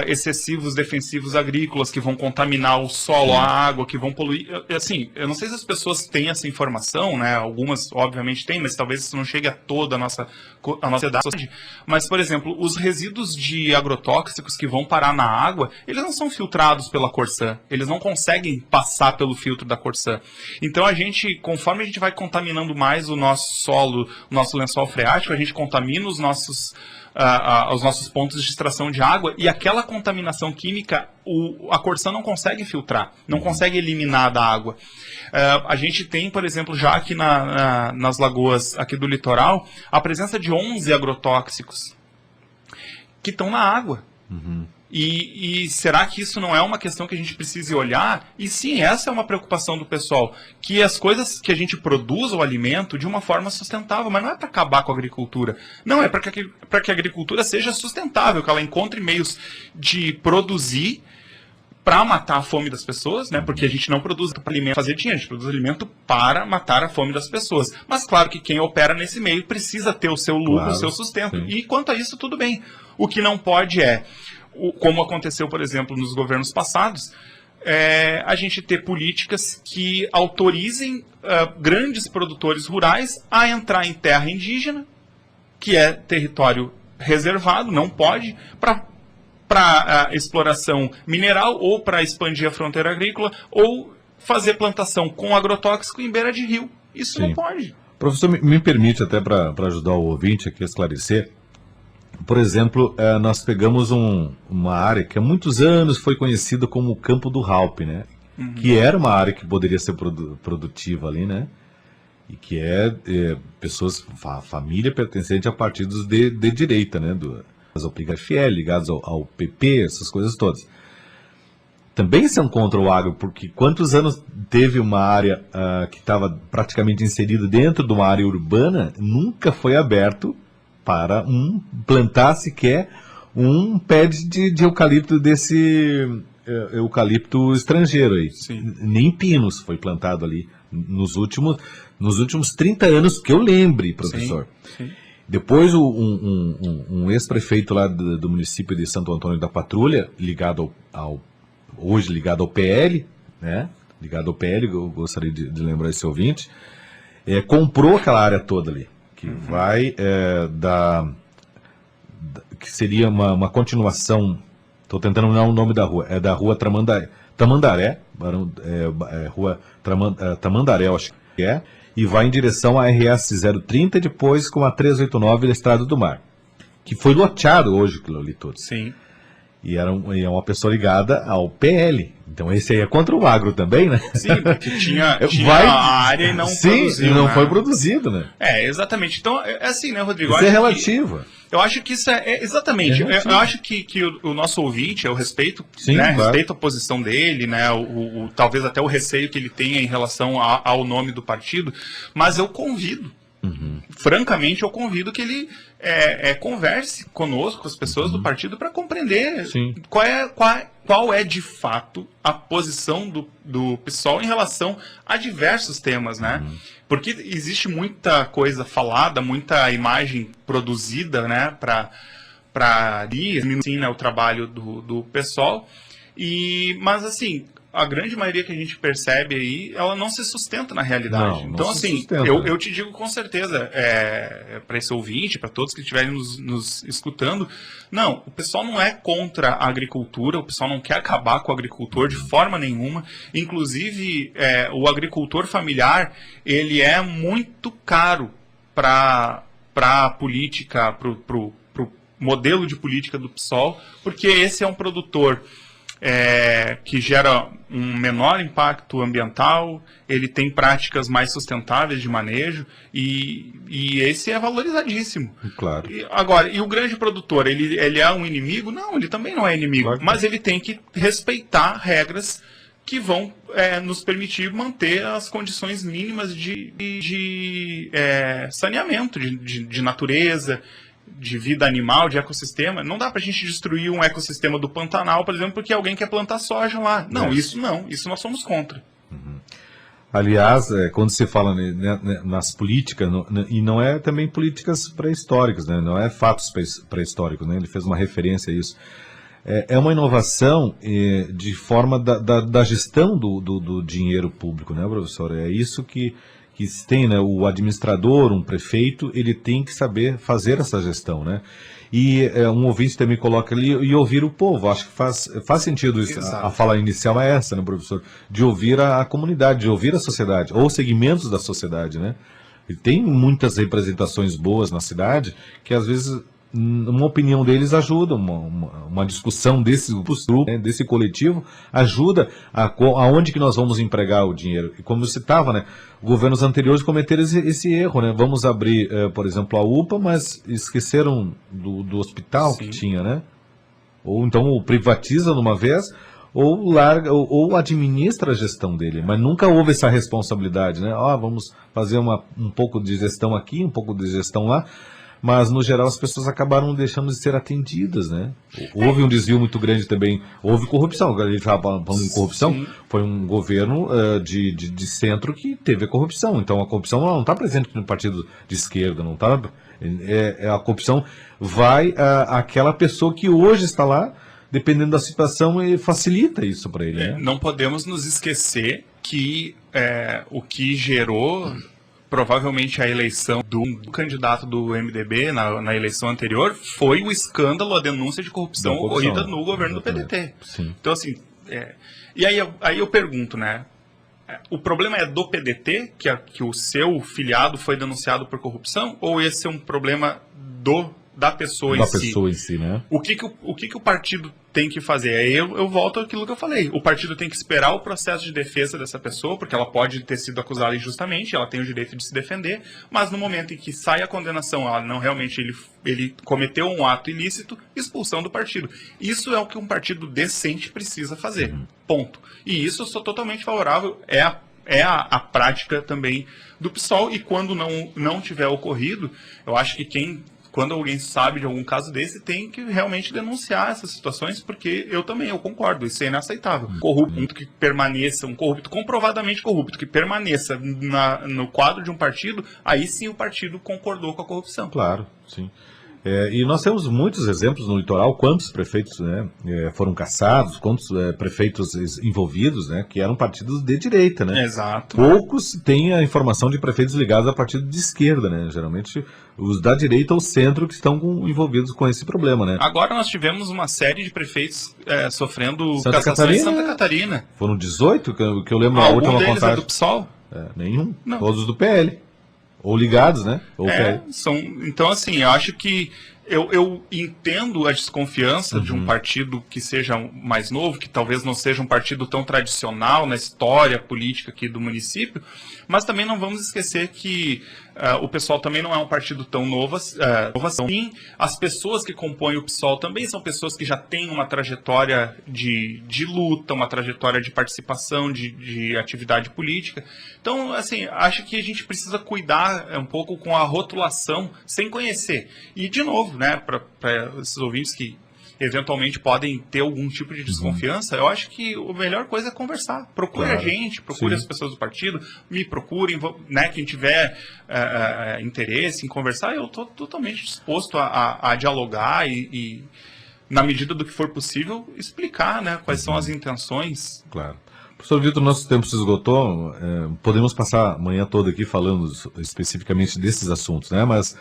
excessivos defensivos agrícolas que vão contaminar o solo, a água, que vão poluir. Assim, eu não sei se as pessoas têm essa informação, né? Algumas, obviamente, têm, mas talvez isso não chegue a toda a nossa sociedade. Mas, por exemplo, os resíduos de agrotóxicos que vão parar na água, eles não são filtrados pela Corsã, eles não conseguem passar pelo filtro da Corsã. Então conforme a gente vai contaminando mais o nosso solo, o nosso lençol freático, a gente contamina os nossos pontos de extração de água, e aquela contaminação química a Corsã não consegue filtrar, não consegue eliminar da água. A gente tem, por exemplo, já aqui nas lagoas aqui do litoral, a presença de 11 agrotóxicos que estão na água. E será que isso não é uma questão que a gente precise olhar? E sim, essa é uma preocupação do pessoal, que as coisas que a gente produz, o alimento, de uma forma sustentável, mas não é para acabar com a agricultura. Não, é para que a agricultura seja sustentável, que ela encontre meios de produzir para matar a fome das pessoas, né? Porque a gente não produz para alimento fazer dinheiro, a gente produz alimento para matar a fome das pessoas. Mas claro que quem opera nesse meio precisa ter o seu lucro, o seu sustento. Sim. E quanto a isso, tudo bem. O que não pode como aconteceu, por exemplo, nos governos passados, a gente ter políticas que autorizem grandes produtores rurais a entrar em terra indígena, que é território reservado, não pode, para exploração mineral, ou para expandir a fronteira agrícola, ou fazer plantação com agrotóxico em beira de rio. Isso não pode. Professor, me permite até para ajudar o ouvinte aqui a esclarecer. Por exemplo, nós pegamos uma área que há muitos anos foi conhecida como o Campo do Raupe, né? Que era uma área que poderia ser produtiva ali, né? e que pessoas, família pertencente a partidos de direita, né, ao PFL, ligados ao PP, essas coisas todas. Também são contra o agro, porque quantos anos teve uma área que estava praticamente inserida dentro de uma área urbana, nunca foi aberto para plantar sequer um pé de eucalipto desse eucalipto estrangeiro aí. Sim. Nem pinos foi plantado ali nos últimos 30 anos que eu lembre, professor. Sim. Depois um ex-prefeito lá do município de Santo Antônio da Patrulha, hoje ligado ao PL, né? Ligado ao PL, eu gostaria de lembrar esse ouvinte, comprou aquela área toda ali, que vai que seria uma continuação, estou tentando lembrar o nome da rua, é da rua Tamandaré, rua Tamandaré, acho que é, e vai em direção à RS 030 e depois com a 389 da Estrada do Mar, que foi loteado hoje aquilo ali todo. Sim. E é uma pessoa ligada ao PL. Então esse aí é contra o agro também, né? Sim, porque tinha a área e não produziu. Sim, não foi produzido, né? Exatamente. Então, é assim, né, Rodrigo? Isso é relativo. Eu acho que isso exatamente. Eu acho que o nosso ouvinte, eu respeito, sim, né, claro. respeito a posição dele, né, talvez até o receio que ele tenha em relação ao nome do partido, mas eu convido. Francamente, eu convido que ele converse conosco, com as pessoas do partido, para compreender qual é de fato a posição do PSOL em relação a diversos temas, né? Porque existe muita coisa falada, muita imagem produzida, né, para diminuir, né, o trabalho do PSOL, mas assim, a grande maioria que a gente percebe aí, ela não se sustenta na realidade. Não então, assim, eu te digo com certeza, para esse ouvinte, para todos que estiverem nos escutando, não, o pessoal não é contra a agricultura, o pessoal não quer acabar com o agricultor de forma nenhuma. Inclusive, o agricultor familiar, ele é muito caro para a política, para o modelo de política do PSOL, porque esse é um produtor que gera um menor impacto ambiental, ele tem práticas mais sustentáveis de manejo e esse é valorizadíssimo. Claro. E o grande produtor, ele é um inimigo? Não, ele também não é inimigo, claro, mas ele tem que respeitar regras que vão nos permitir manter as condições mínimas de saneamento, de natureza, de vida animal, de ecossistema. Não dá pra gente destruir um ecossistema do Pantanal, por exemplo, porque alguém quer plantar soja lá. Não, isso nós somos contra. Aliás, quando se fala nas políticas, e não é também políticas pré-históricas, né? Não é fatos pré-históricos, né? Ele fez uma referência a isso. É uma inovação de forma da gestão do dinheiro público, né, professor? É isso que tem, né? O administrador, um prefeito, ele tem que saber fazer essa gestão, né? E um ouvinte também coloca ali e ouvir o povo. Acho que faz sentido isso. A fala inicial é essa, né, professor? De ouvir a comunidade, de ouvir a sociedade, ou segmentos da sociedade, né? E tem muitas representações boas na cidade que, às vezes, uma opinião deles ajuda, uma discussão desse grupo, né, desse coletivo, ajuda aonde que nós vamos empregar o dinheiro. E como você estava, né, governos anteriores cometeram esse erro, né? Vamos abrir, por exemplo, a UPA, mas esqueceram do hospital. Sim. Que tinha, né? Ou então privatiza de uma vez, ou larga, ou administra a gestão dele, mas nunca houve essa responsabilidade, né? Vamos fazer um pouco de gestão aqui, um pouco de gestão lá. Mas, no geral, as pessoas acabaram deixando de ser atendidas, né? Houve um desvio muito grande também. Houve corrupção. A gente estava falando em corrupção. Sim. Foi um governo de centro que teve a corrupção. Então, a corrupção não está presente no partido de esquerda. Não tá, a corrupção vai àquela pessoa que hoje está lá, dependendo da situação, e facilita isso para ele. Né? Não podemos nos esquecer que o que gerou... provavelmente a eleição do candidato do MDB na eleição anterior foi o escândalo, a denúncia de corrupção ocorrida no governo do PDT. Sim. Então, assim, e aí eu pergunto, né? O problema é do PDT, que o seu filiado foi denunciado por corrupção, ou esse é um problema da pessoa em si? Da pessoa em si, né? O que o partido tem que fazer? Aí eu volto àquilo que eu falei. O partido tem que esperar o processo de defesa dessa pessoa, porque ela pode ter sido acusada injustamente, ela tem o direito de se defender, mas no momento em que sai a condenação, ela não realmente ele cometeu um ato ilícito, expulsão do partido. Isso é o que um partido decente precisa fazer. Ponto. E isso eu sou totalmente favorável, é a prática também do PSOL, e quando não tiver ocorrido, eu acho que quando alguém sabe de algum caso desse, tem que realmente denunciar essas situações, porque eu concordo, isso é inaceitável. Corrupto que permaneça, um corrupto comprovadamente corrupto, que permaneça no quadro de um partido, aí sim o partido concordou com a corrupção. Claro, sim. E nós temos muitos exemplos no litoral, quantos prefeitos, né, foram caçados, quantos prefeitos envolvidos, né, que eram partidos de direita, né? Exato. Poucos têm a informação de prefeitos ligados a partido de esquerda, né? Geralmente os da direita ou centro que estão envolvidos com esse problema, né? Agora nós tivemos uma série de prefeitos sofrendo Santa cassações em Catarina, Santa Catarina. Foram 18, que eu lembro a Algum última deles contagem. é do PSOL? Nenhum. Não. Todos do PL. Ou ligados, né? Ou PL. Então, assim, eu acho que eu entendo a desconfiança de um partido que seja mais novo, que talvez não seja um partido tão tradicional na história política aqui do município, mas também não vamos esquecer que o PSOL também não é um partido tão novo assim. As pessoas que compõem o PSOL também são pessoas que já têm uma trajetória de luta, uma trajetória de participação, de atividade política. Então, assim, acho que a gente precisa cuidar um pouco com a rotulação sem conhecer. E, de novo, né, para esses ouvintes que eventualmente podem ter algum tipo de desconfiança, eu acho que a melhor coisa é conversar. Procure a gente, procure as pessoas do partido, me procurem, né, quem tiver interesse em conversar, eu estou totalmente disposto a dialogar e, na medida do que for possível, explicar, né, quais são as intenções. Claro. Professor Vitor, nosso tempo se esgotou, podemos passar a manhã toda aqui falando especificamente desses assuntos, né, mas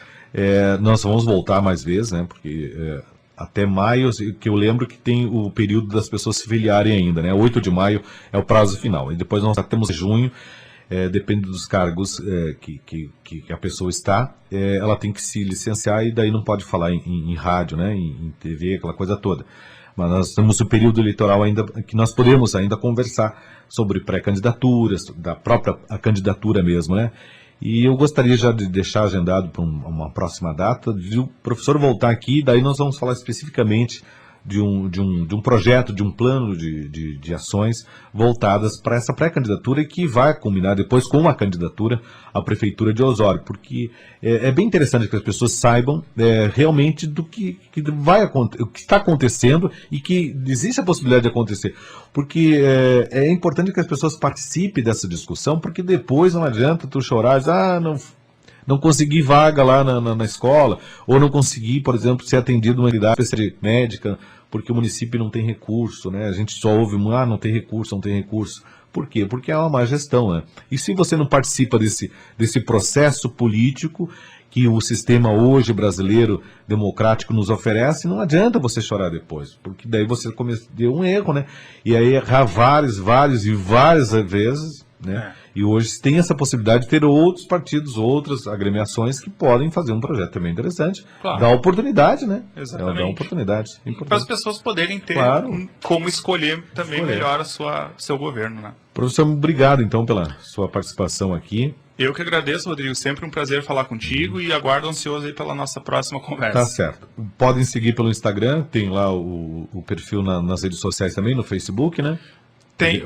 nós vamos voltar mais vezes, né, porque até maio, que eu lembro que tem o período das pessoas se filiarem ainda, né, 8 de maio é o prazo final, e depois nós temos junho, depende dos cargos que a pessoa está, ela tem que se licenciar e daí não pode falar em rádio, né, em TV, aquela coisa toda. Mas nós temos o período eleitoral ainda, que nós podemos ainda conversar sobre pré-candidaturas, da própria candidatura mesmo, né? E eu gostaria já de deixar agendado para uma próxima data, de o professor voltar aqui, daí nós vamos falar especificamente de um projeto, de um plano de ações voltadas para essa pré-candidatura e que vai culminar depois com a candidatura à Prefeitura de Osório, porque é bem interessante que as pessoas saibam realmente do que o que está acontecendo e que existe a possibilidade de acontecer, porque é importante que as pessoas participem dessa discussão, porque depois não adianta tu chorar e dizer, não consegui vaga lá na escola, ou não consegui, por exemplo, ser atendido numa unidade médica, porque o município não tem recurso, né? A gente só ouve, não tem recurso, não tem recurso. Por quê? Porque é uma má gestão, né? E se você não participa desse processo político que o sistema hoje brasileiro democrático nos oferece, não adianta você chorar depois, porque daí você cometeu um erro, né? E aí errar várias vezes, né? E hoje tem essa possibilidade de ter outros partidos, outras agremiações que podem fazer um projeto também interessante. Claro. Dá oportunidade, né? Exatamente. Dá oportunidade. Para as pessoas poderem ter como escolher também melhor seu governo, né? Professor, obrigado então pela sua participação aqui. Eu que agradeço, Rodrigo. Sempre um prazer falar contigo e aguardo ansioso aí pela nossa próxima conversa. Tá certo. Podem seguir pelo Instagram, tem lá o perfil nas redes sociais também, no Facebook, né? Tem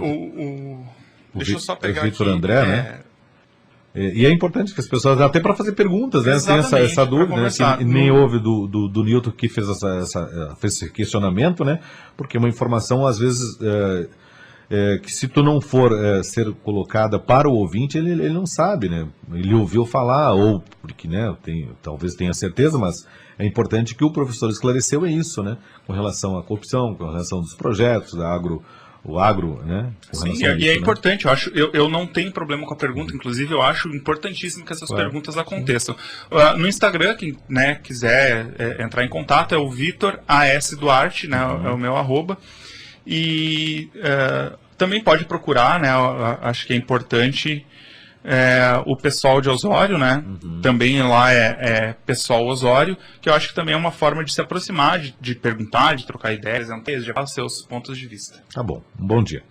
Deixa eu só pegar aqui. Vitor André, né? E é importante que as pessoas, até para fazer perguntas, né? Tem essa dúvida, né? Que nem houve do Newton que fez esse questionamento, né? Porque uma informação, às vezes, que se tu não for ser colocada para o ouvinte, ele não sabe, né? Ele ouviu falar, ou porque, né? Talvez tenha certeza, mas é importante que o professor esclareceu isso, né? Com relação à corrupção, com relação dos projetos, o agro, né? Sim, e é importante, eu não tenho problema com a pergunta, inclusive eu acho importantíssimo que essas perguntas aconteçam. No Instagram, quem quiser entrar em contato, é o Vitor A.S. Duarte, né? É o meu @. E também pode procurar, né? Acho que é importante o pessoal de Osório, né? Também lá é pessoal Osório, que eu acho que também é uma forma de se aproximar, de perguntar, de trocar ideias, de passar seus pontos de vista. Tá bom, um bom dia.